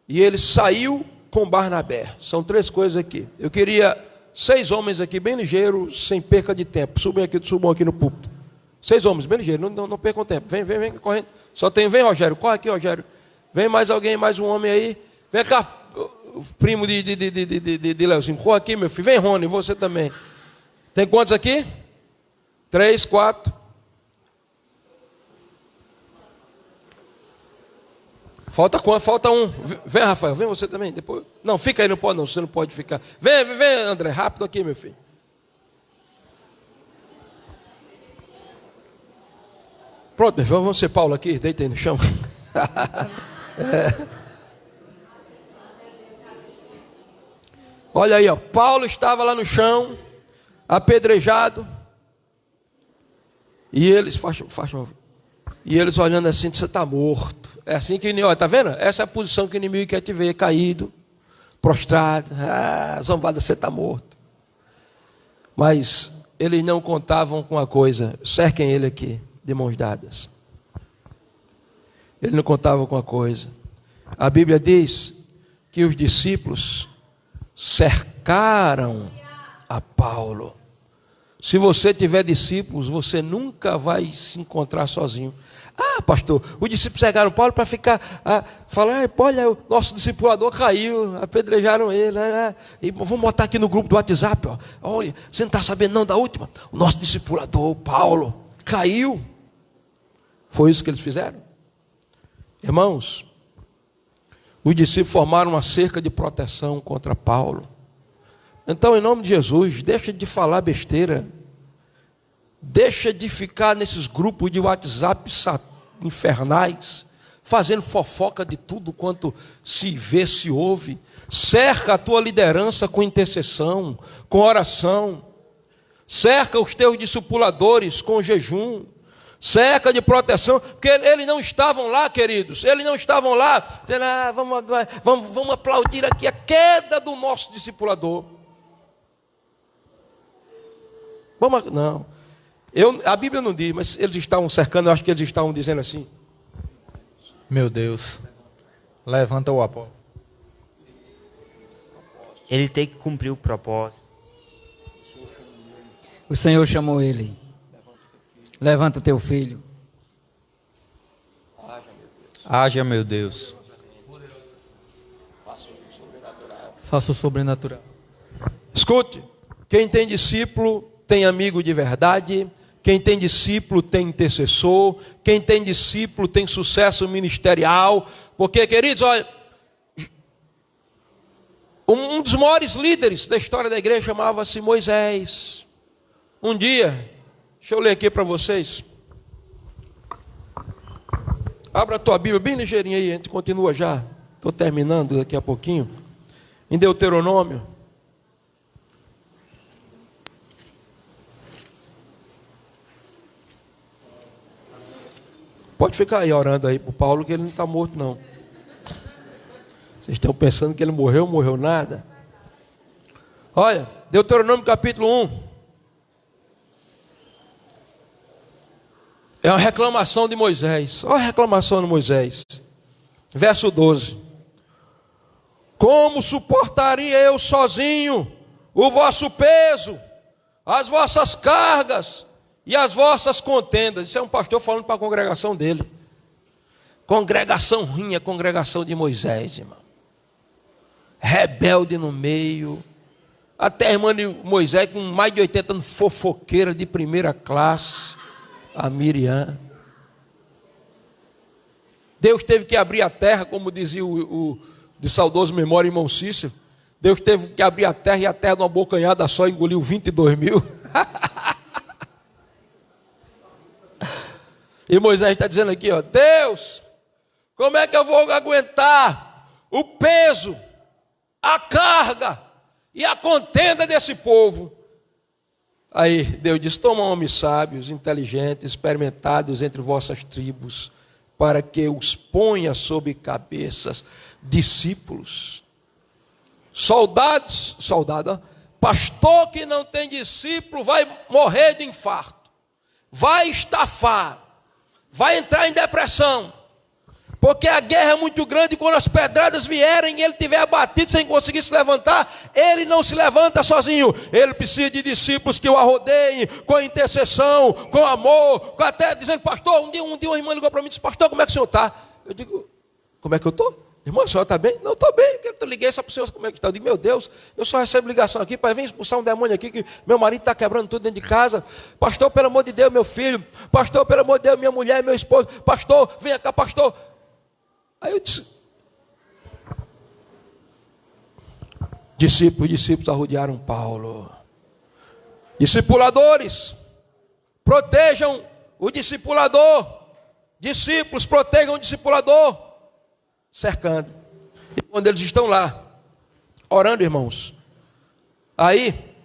e ele saiu com Barnabé. São 3 coisas aqui. Eu queria 6 homens aqui, bem ligeiros, sem perca de tempo. Subam aqui no púlpito. 6 homens, bem ligeiros, não percam tempo. Vem, correndo. Vem, Rogério, corre aqui, Rogério. Vem mais alguém, mais um homem aí. Vem cá, o primo de Leozinho. Corre aqui, meu filho. Vem, Rony, você também. Tem quantos aqui? 3, 4. Falta um. Vem, Rafael, vem você também. Depois. Não, fica aí, não pode não, você não pode ficar. Vem, André, rápido aqui, meu filho. Pronto, vamos ser Paulo aqui, deita aí no chão. Olha aí, ó, Paulo estava lá no chão, apedrejado, e eles, e eles olhando assim, você está morto. É assim que o inimigo, está vendo? Essa é a posição que o inimigo quer te ver, caído, prostrado, zombado, você está morto. Mas eles não contavam com a coisa, cerquem ele aqui, de mãos dadas. Ele não contava com a coisa. A Bíblia diz que os discípulos cercaram a Paulo. Se você tiver discípulos, você nunca vai se encontrar sozinho. Pastor, os discípulos cercaram Paulo para ficar falando, olha, o nosso discipulador caiu, apedrejaram ele, e vamos botar aqui no grupo do WhatsApp, ó. Olha, você não está sabendo não da última? O nosso discipulador, Paulo, caiu. Foi isso que eles fizeram. Irmãos, os discípulos formaram uma cerca de proteção contra Paulo. Então, em nome de Jesus, deixa de falar besteira. Deixa de ficar nesses grupos de WhatsApp infernais, fazendo fofoca de tudo quanto se vê, se ouve. Cerca a tua liderança com intercessão, com oração. Cerca os teus discipuladores com jejum. Cerca de proteção, porque eles não estavam lá, queridos, eles não estavam lá, dizendo, vamos aplaudir aqui a queda do nosso discipulador. Não, a Bíblia não diz, mas eles estavam cercando, eu acho que eles estavam dizendo assim: meu Deus, levanta o apóstolo. Ele tem que cumprir o propósito. O Senhor chamou ele. Levanta teu filho. Haja, meu Deus. Faça o sobrenatural. Escute, quem tem discípulo tem amigo de verdade. Quem tem discípulo tem intercessor. Quem tem discípulo tem sucesso ministerial. Porque, queridos, olha, um dos maiores líderes da história da igreja chamava-se Moisés. Um dia, deixa eu ler aqui para vocês. Abra a tua Bíblia bem ligeirinho aí, a gente continua já. Estou terminando daqui a pouquinho. Em Deuteronômio. Pode ficar aí orando aí para o Paulo, que ele não está morto não. Vocês estão pensando que ele morreu nada. Olha, Deuteronômio capítulo 1. É uma reclamação de Moisés. Olha a reclamação de Moisés. Verso 12. Como suportaria eu sozinho o vosso peso, as vossas cargas e as vossas contendas? Isso é um pastor falando para a congregação dele. Congregação ruim, a congregação de Moisés, irmão. Rebelde no meio. Até a irmã de Moisés, com mais de 80 anos, fofoqueira de primeira classe. A Miriam. Deus teve que abrir a terra, como dizia o de saudoso memória, irmão Cícero. Deus teve que abrir a terra e a terra de uma bocanhada só engoliu 22 mil. E Moisés está dizendo aqui, ó, Deus, como é que eu vou aguentar o peso, a carga e a contenda desse povo? Aí Deus diz, toma homens sábios, inteligentes, experimentados entre vossas tribos, para que os ponha sob cabeças, discípulos, soldados, Pastor que não tem discípulo vai morrer de infarto, vai estafar, vai entrar em depressão, porque a guerra é muito grande e quando as pedradas vierem e ele estiver abatido sem conseguir se levantar, ele não se levanta sozinho, ele precisa de discípulos que o arrodeiem com intercessão, com amor, com até dizendo, pastor, um dia uma irmã ligou para mim e disse, pastor, como é que o senhor está? Eu digo, como é que eu estou? Irmão, a senhora está bem? Não, estou bem, eu liguei só para o senhor, como é que está? Eu digo, meu Deus, eu só recebo ligação aqui para vir expulsar um demônio aqui, que meu marido está quebrando tudo dentro de casa. Pastor, pelo amor de Deus, meu filho. Pastor, pelo amor de Deus, minha mulher, meu esposo. Pastor, venha cá, pastor. Aí eu disse, discípulos arrodearam Paulo. Discipuladores, protejam o discipulador. Discípulos, protejam o discipulador. Cercando. E quando eles estão lá, orando, irmãos, aí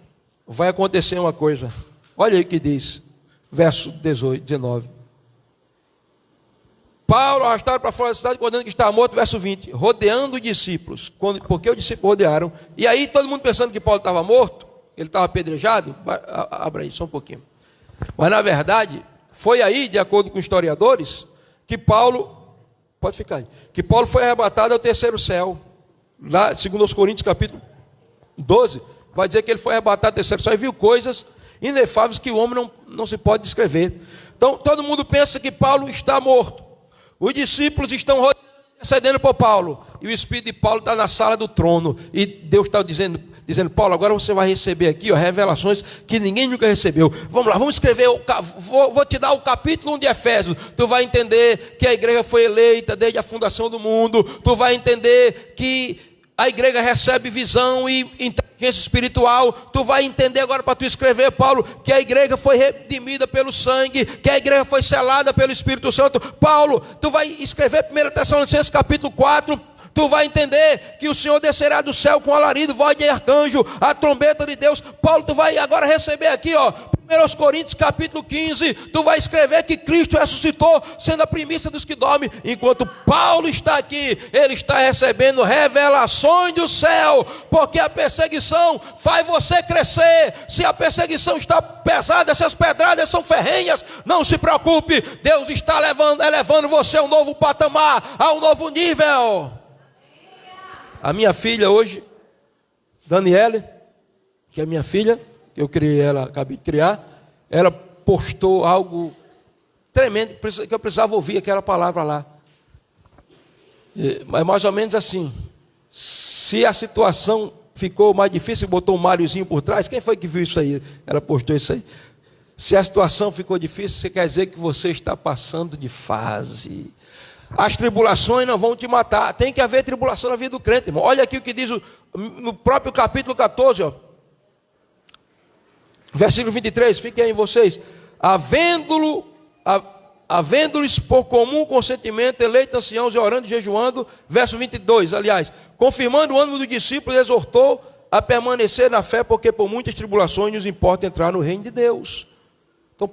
vai acontecer uma coisa. Olha aí o que diz, verso 19. Paulo, arrastado para fora da cidade, acordando que está morto, verso 20. Rodeando os discípulos. Porque os discípulos rodearam. E aí todo mundo pensando que Paulo estava morto, ele estava apedrejado. Abra aí só um pouquinho. Mas na verdade, foi aí, de acordo com historiadores, que Paulo... Pode ficar aí. Que Paulo foi arrebatado ao terceiro céu. Lá, segundo os Coríntios, capítulo 12, vai dizer que ele foi arrebatado ao terceiro céu e viu coisas inefáveis que o homem não se pode descrever. Então, todo mundo pensa que Paulo está morto. Os discípulos estão intercedendo por Paulo. E o Espírito de Paulo está na sala do trono. E Deus está dizendo, Paulo, agora você vai receber aqui revelações que ninguém nunca recebeu. Vamos lá, vamos escrever, vou te dar o capítulo 1 de Efésios. Tu vai entender que a igreja foi eleita desde a fundação do mundo. Tu vai entender que a igreja recebe visão e inteligência espiritual. Tu vai entender agora para tu escrever, Paulo, que a igreja foi redimida pelo sangue, que a igreja foi selada pelo Espírito Santo. Paulo, tu vai escrever 1 Tessalonicenses capítulo 4. Tu vai entender que o Senhor descerá do céu com alarido, voz de arcanjo, a trombeta de Deus. Paulo, tu vai agora receber aqui, 1 Coríntios capítulo 15, tu vai escrever que Cristo ressuscitou, sendo a primícia dos que dormem. Enquanto Paulo está aqui, ele está recebendo revelações do céu, porque a perseguição faz você crescer. Se a perseguição está pesada, essas pedradas são ferrenhas, não se preocupe, Deus está elevando você a um novo patamar, a um novo nível. A minha filha hoje, Daniele, que é minha filha, que eu criei ela, acabei de criar, ela postou algo tremendo, que eu precisava ouvir aquela palavra lá. Mas mais ou menos assim, se a situação ficou mais difícil, botou um Máriozinho por trás, quem foi que viu isso aí? Ela postou isso aí. Se a situação ficou difícil, você quer dizer que você está passando de fase. As tribulações não vão te matar. Tem que haver tribulação na vida do crente, irmão. Olha aqui o que diz no próprio capítulo 14, versículo 23. Fiquem aí vocês. Havendo-lhes por comum consentimento, eleito anciãos e orando e jejuando. Verso 22, aliás. Confirmando o ânimo dos discípulos, exortou a permanecer na fé, porque por muitas tribulações nos importa entrar no reino de Deus. Então,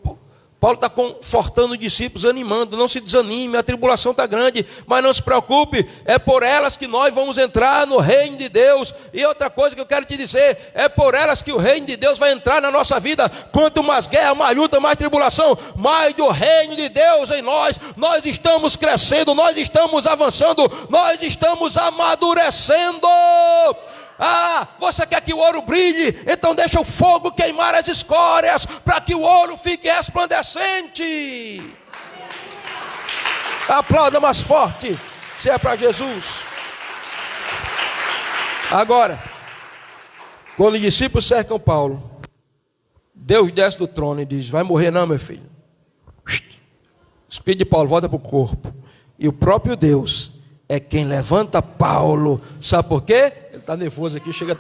Paulo está confortando os discípulos, animando, não se desanime, a tribulação está grande, mas não se preocupe, é por elas que nós vamos entrar no reino de Deus. E outra coisa que eu quero te dizer, é por elas que o reino de Deus vai entrar na nossa vida. Quanto mais guerra, mais luta, mais tribulação, mais do reino de Deus em nós estamos crescendo, nós estamos avançando, nós estamos amadurecendo. Você quer que o ouro brilhe? Então deixa o fogo queimar as escórias, para que o ouro fique resplandecente. Aplauda mais forte, se é para Jesus. Agora, quando os discípulos cercam Paulo, Deus desce do trono e diz: vai morrer não, meu filho. O espírito de Paulo volta para o corpo, e o próprio Deus é quem levanta Paulo. Sabe por quê? Ele está nervoso aqui, chega.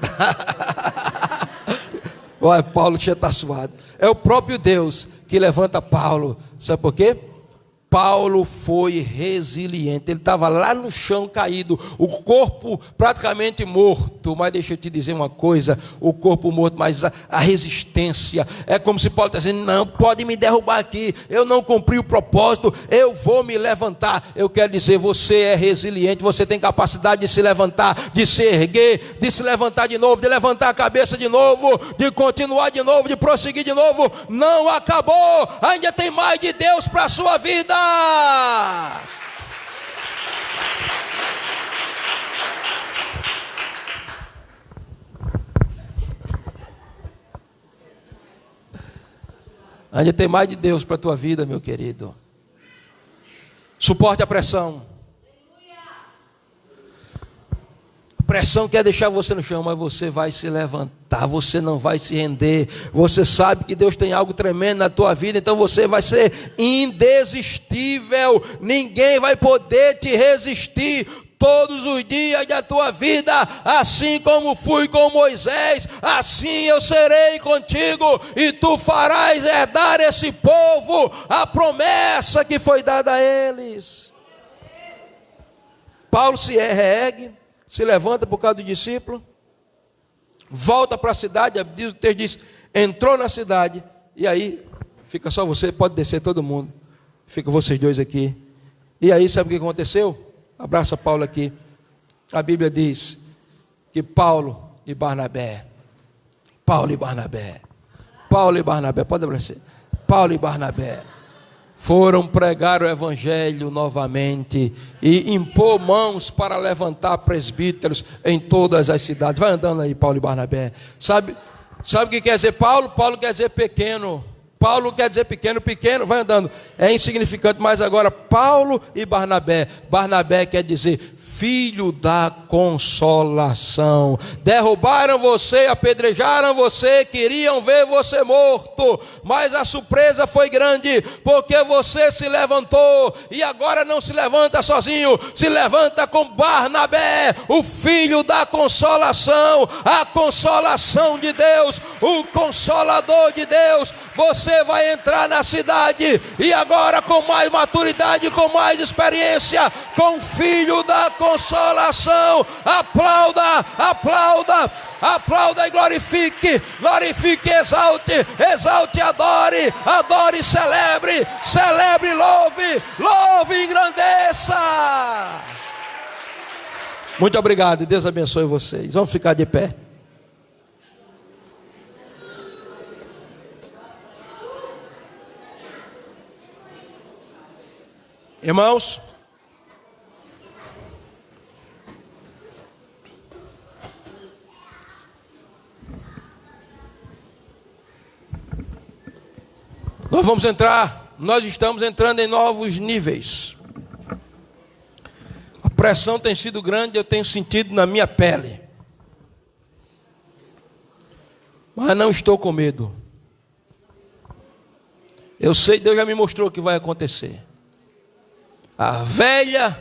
Olha, Paulo já está suado. É o próprio Deus que levanta Paulo. Sabe por quê? Paulo foi resiliente. Ele estava lá no chão caído, o corpo praticamente morto. Mas deixa eu te dizer uma coisa: o corpo morto, mas a resistência. É como se Paulo estivesse dizendo: não, pode me derrubar aqui, eu não cumpri o propósito, eu vou me levantar. Eu quero dizer, você é resiliente, você tem capacidade de se levantar, de se erguer, de se levantar de novo, de levantar a cabeça de novo, de continuar de novo, de prosseguir de novo. Não acabou, ainda tem mais de Deus para a sua vida. Ainda tem mais de Deus para a tua vida, meu querido. Suporte a pressão. Pressão quer deixar você no chão, mas você vai se levantar, você não vai se render. Você sabe que Deus tem algo tremendo na tua vida, então você vai ser indesistível. Ninguém vai poder te resistir todos os dias da tua vida. Assim como fui com Moisés, assim eu serei contigo, e tu farás herdar esse povo a promessa que foi dada a eles. Paulo se reergue, se levanta por causa do discípulo, volta para a cidade. O texto diz: entrou na cidade, e aí fica só você, pode descer todo mundo, fica vocês dois aqui. E aí sabe o que aconteceu? Abraça Paulo aqui. A Bíblia diz que Paulo e Barnabé, pode abraçar, Paulo e Barnabé foram pregar o evangelho novamente e impor mãos para levantar presbíteros em todas as cidades. Vai andando aí, Paulo e Barnabé. Sabe o que quer dizer Paulo? Paulo quer dizer pequeno. Paulo quer dizer pequeno, vai andando. É insignificante, mas agora Paulo e Barnabé. Barnabé quer dizer filho da consolação. Derrubaram você, apedrejaram você, queriam ver você morto, mas a surpresa foi grande, porque você se levantou, e agora não se levanta sozinho, se levanta com Barnabé, o filho da consolação, a consolação de Deus, o consolador de Deus. Você vai entrar na cidade, e agora com mais maturidade, com mais experiência, com o filho da consolação. Aplauda, aplauda, aplauda e glorifique, glorifique, exalte, exalte, adore, adore, celebre, celebre, louve, louve e engrandeça. Muito obrigado, e Deus abençoe vocês. Vamos ficar de pé. Irmãos, nós estamos entrando em novos níveis. A pressão tem sido grande, eu tenho sentido na minha pele, mas não estou com medo. Eu sei, Deus já me mostrou o que vai acontecer. A velha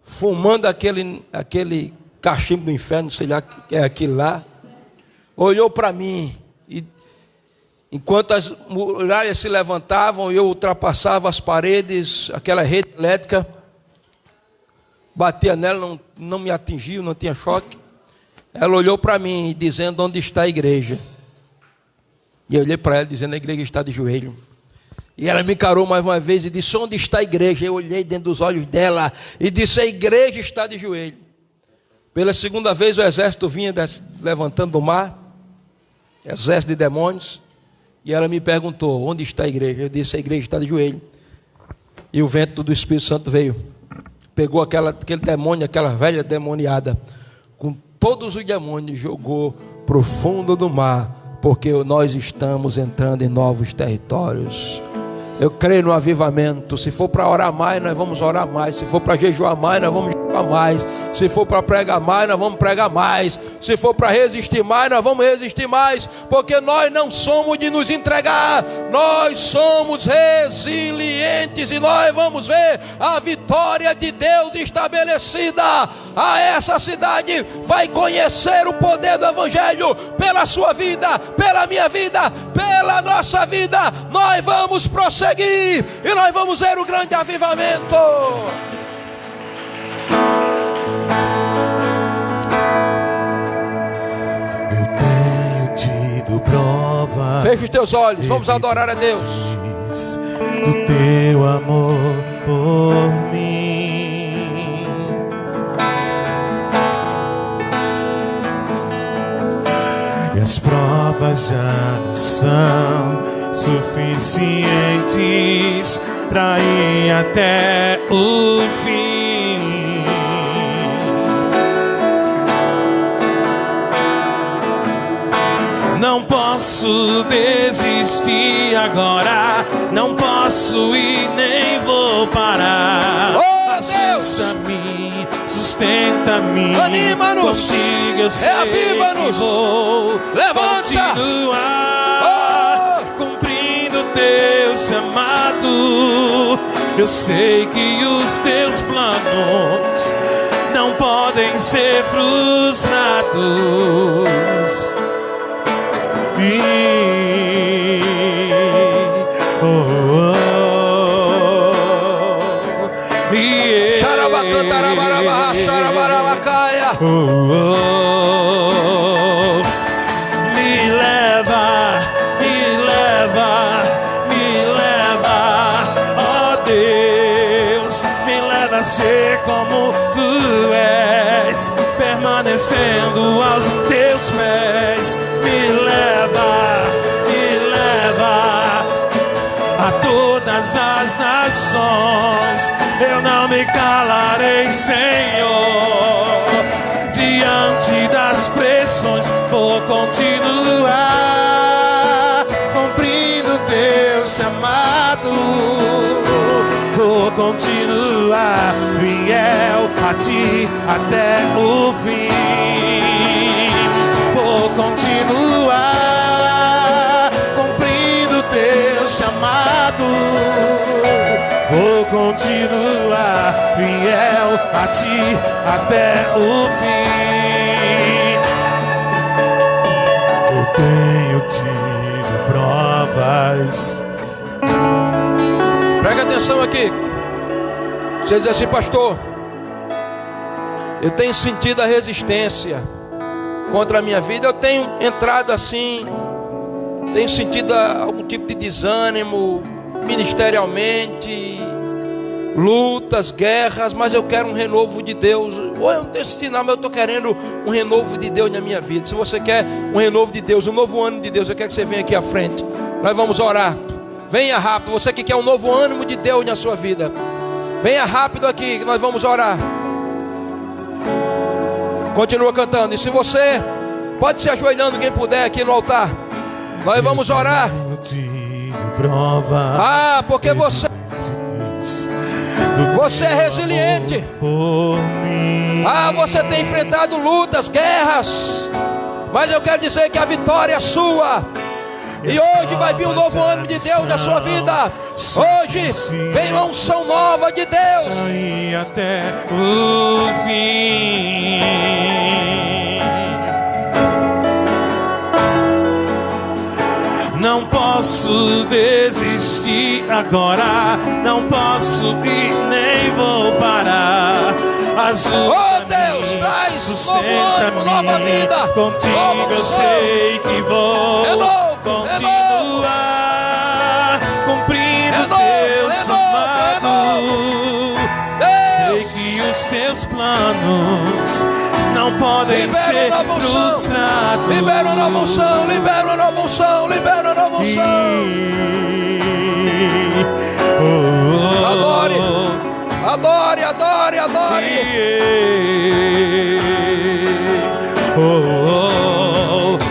fumando aquele cachimbo do inferno, sei lá que é aquilo lá, olhou para mim, e enquanto as muralhas se levantavam, eu ultrapassava as paredes, aquela rede elétrica, batia nela, não me atingiu, não tinha choque. Ela olhou para mim, dizendo: onde está a igreja? E eu olhei para ela, dizendo: a igreja está de joelho. E ela me encarou mais uma vez e disse: onde está a igreja? Eu olhei dentro dos olhos dela e disse: a igreja está de joelho. Pela segunda vez o exército vinha levantando do mar, exército de demônios, e ela me perguntou: onde está a igreja? Eu disse: a igreja está de joelho. E o vento do Espírito Santo veio, pegou aquele demônio, aquela velha demoniada, com todos os demônios, jogou para o fundo do mar, porque nós estamos entrando em novos territórios. Eu creio no avivamento. Se for para orar mais, nós vamos orar mais. Se for para jejuar mais, nós vamos jejuar mais. Se for para pregar mais, nós vamos pregar mais. Se for para resistir mais, nós vamos resistir mais. Porque nós não somos de nos entregar, nós somos resilientes. E nós vamos ver a vitória de Deus estabelecida. A essa cidade vai conhecer o poder do Evangelho pela sua vida, pela minha vida, pela nossa vida. Nós vamos prosseguir e nós vamos ver o grande avivamento. Prova. Feche os teus olhos, vamos adorar a Deus. Do teu amor por mim. E as provas já são suficientes para ir até o fim. Não posso desistir agora, não posso e nem vou parar. Assusta-me, sustenta-me, anima-nos, contigo eu sei que vou continuar cumprindo teu chamado. Eu sei que os teus planos não podem ser frustrados. Me leva, ó Deus, me leva a ser como tu és, permanecendo aos teus pés. Me leva a todas as nações. Eu não me calarei, Senhor, diante das pressões. Vou continuar cumprindo teu chamado. Vou continuar fiel a ti até o fim. Vou continuar cumprindo teu chamado. Vou continuar fiel a ti até o fim. Eu tenho tido provas. Prega atenção aqui. Você diz assim: pastor, eu tenho sentido a resistência contra a minha vida. Eu tenho entrado assim, tenho sentido algum tipo de desânimo ministerialmente, lutas, guerras, mas eu quero um renovo de Deus. Ou eu não tenho sentido nada, mas eu estou querendo um renovo de Deus na minha vida. Se você quer um renovo de Deus, um novo ânimo de Deus, eu quero que você venha aqui à frente. Nós vamos orar. Venha rápido, você que quer um novo ânimo de Deus na sua vida, venha rápido aqui que nós vamos orar. Continua cantando. E se você pode se ajoelhando, quem puder, aqui no altar, nós vamos orar. Ah, porque você é resiliente. Ah, você tem enfrentado lutas, guerras, mas eu quero dizer que a vitória é sua. E hoje vai vir um novo ânimo de Deus na sua vida. Hoje vem uma unção nova de Deus. E até o fim. Não posso desistir agora, não posso e nem vou parar. Oh Deus, traz novo ânimo, nova vida. Contigo eu sei que vou continuar cumprindo teu chamado. Sei que os teus planos não podem ser frustrados. Libera uma nova unção, libera uma nova unção, libera uma nova unção. Adore, adore, adore, adore.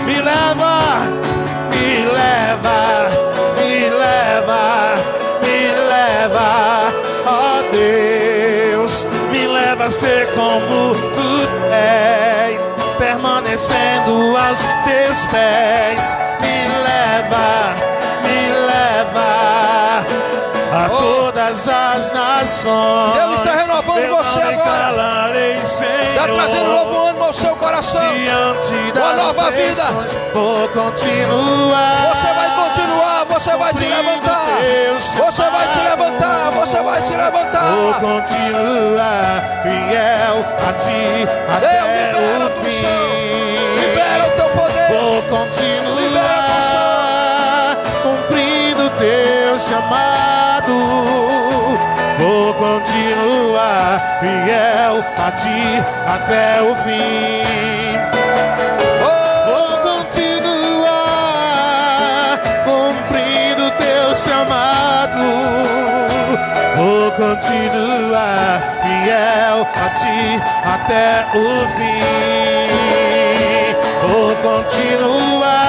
Me leva, me leva, me leva, me leva, ó Deus, me leva a ser como permanecendo aos teus pés. Me leva a todas as nações. Deus está renovando você agora. Está trazendo novo ânimo ao seu coração. Diante uma das nova vida. Vou continuar. Você vai continuar, você vai se levantar. Você vai te levantar, você vai te levantar. Vou continuar fiel a ti até o fim. Libera o teu poder. Vou continuar cumprindo teu chamado. Vou continuar fiel a ti até o fim. Vou continuar cumprindo teu chamado. Vou continuar fiel a ti até o fim. Vou continuar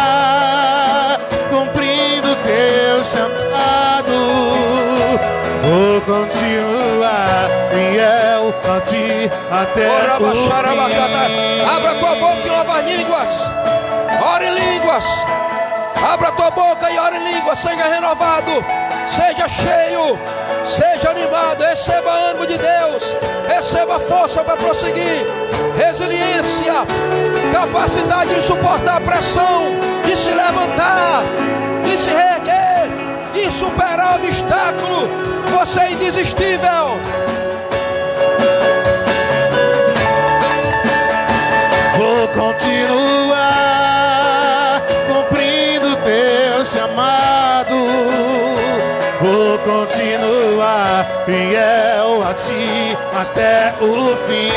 cumprindo teu chamado. Vou continuar fiel a ti até o fim. Abra tua boca e ore em línguas. Ore em línguas. Abra tua boca e ore em línguas. Seja renovado. Seja cheio. Seja animado. Receba ânimo de Deus. Receba força para prosseguir. Resiliência. Capacidade de suportar a pressão. De se levantar. De se reerguer. De superar o obstáculo. Você é indesistível. Vou continuar cumprindo teu chamado. Vou continuar fiel a ti até o fim.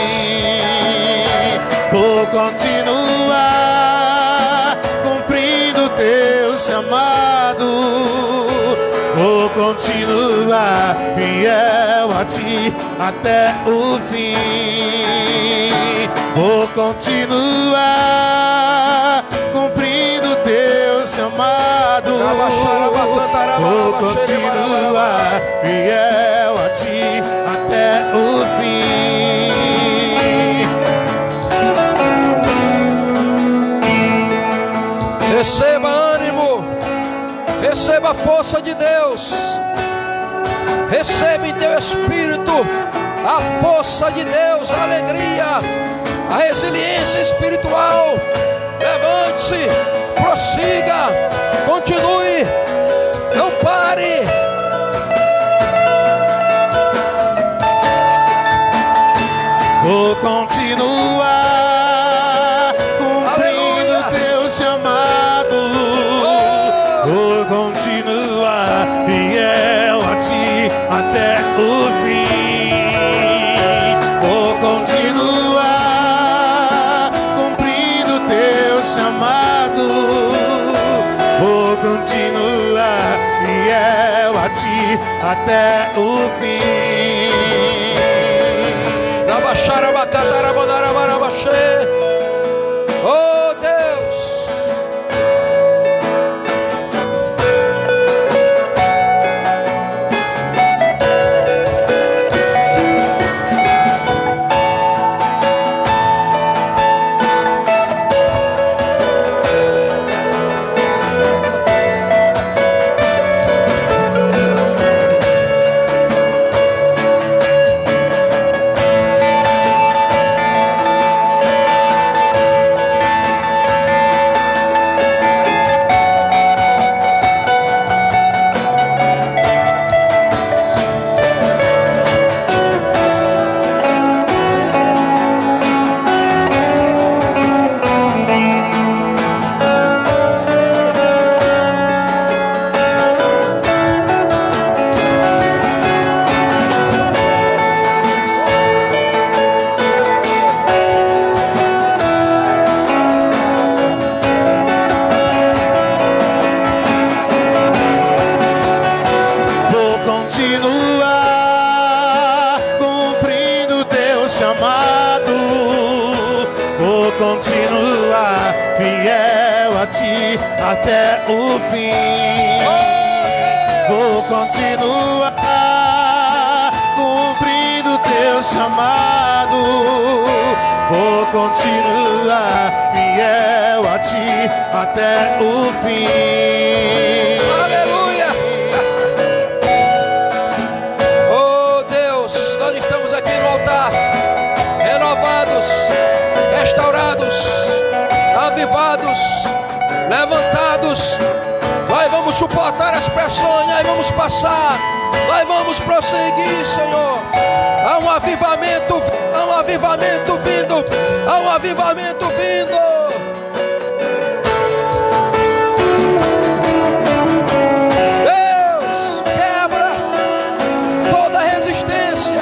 Vou continuar cumprindo teu chamado. Vou continuar fiel a ti até o fim. Vou continuar cumprindo teu chamado. Vou continuar fiel a ti até o fim. Receba ânimo. Receba a força de Deus. Receba em teu espírito a força de Deus, a alegria, a resiliência espiritual. Levante-se, prossiga, continue, não pare. Vou continuar cumprindo teu chamado. Vou continuar fiel a ti até o fim. Vou continuar cumprindo teu chamado. Vou continuar fiel a ti até o fim. Oh Deus. continuar fiel a ti até o fim. Vou continuar cumprindo teu chamado, vou continuar fiel a ti até o fim. Aleluia! Oh Deus, nós estamos aqui no altar, renovados, restaurados, avivados, levantados. Nós vamos suportar as pressões, nós vamos passar, nós vamos prosseguir, Senhor. Há um avivamento vindo, há um avivamento vindo. Deus, quebra toda resistência.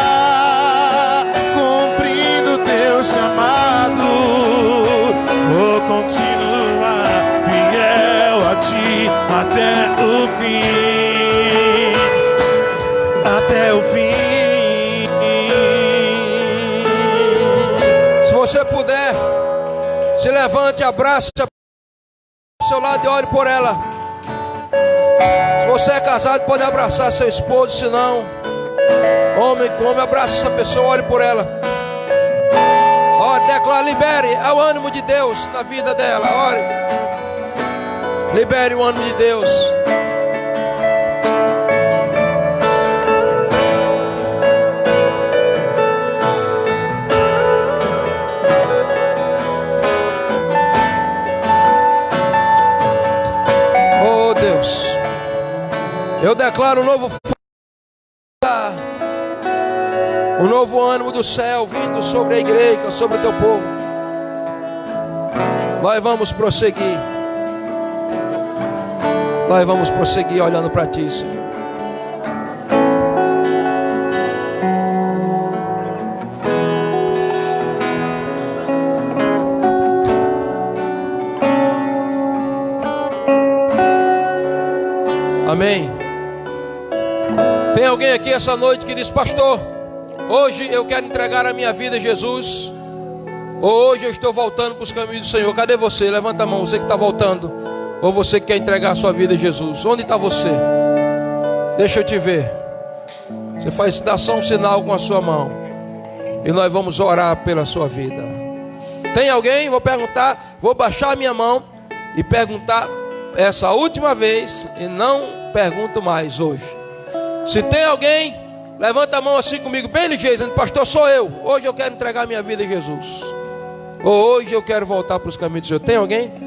Continuar cumprindo teu chamado, vou continuar fiel a ti até o fim, até o fim. Se você puder, se levante, abrace ao seu lado e ore por ela. Se você é casado, pode abraçar seu esposo, se não, homem com homem, abraça essa pessoa, ore por ela. Ore, declara, libere, é o ânimo de Deus na vida dela, ore. Libere o ânimo de Deus. Oh Deus, eu declaro um novo ânimo do céu vindo sobre a igreja, sobre o teu povo. Nós vamos prosseguir. Nós vamos prosseguir olhando para ti, Senhor. Amém. Tem alguém aqui essa noite que diz: pastor, hoje eu quero entregar a minha vida a Jesus, ou hoje eu estou voltando para os caminhos do Senhor. Cadê você? Levanta a mão, você que está voltando, ou você que quer entregar a sua vida a Jesus. Onde está você? Deixa eu te ver. Você dá só um sinal com a sua mão, e nós vamos orar pela sua vida. Tem alguém? Vou perguntar, vou baixar a minha mão e perguntar essa última vez, e não pergunto mais hoje. Se tem alguém, levanta a mão assim comigo, bem ligeiro, dizendo: pastor, sou eu. Hoje eu quero entregar minha vida a Jesus. Ou hoje eu quero voltar para os caminhos do Senhor. Tem alguém?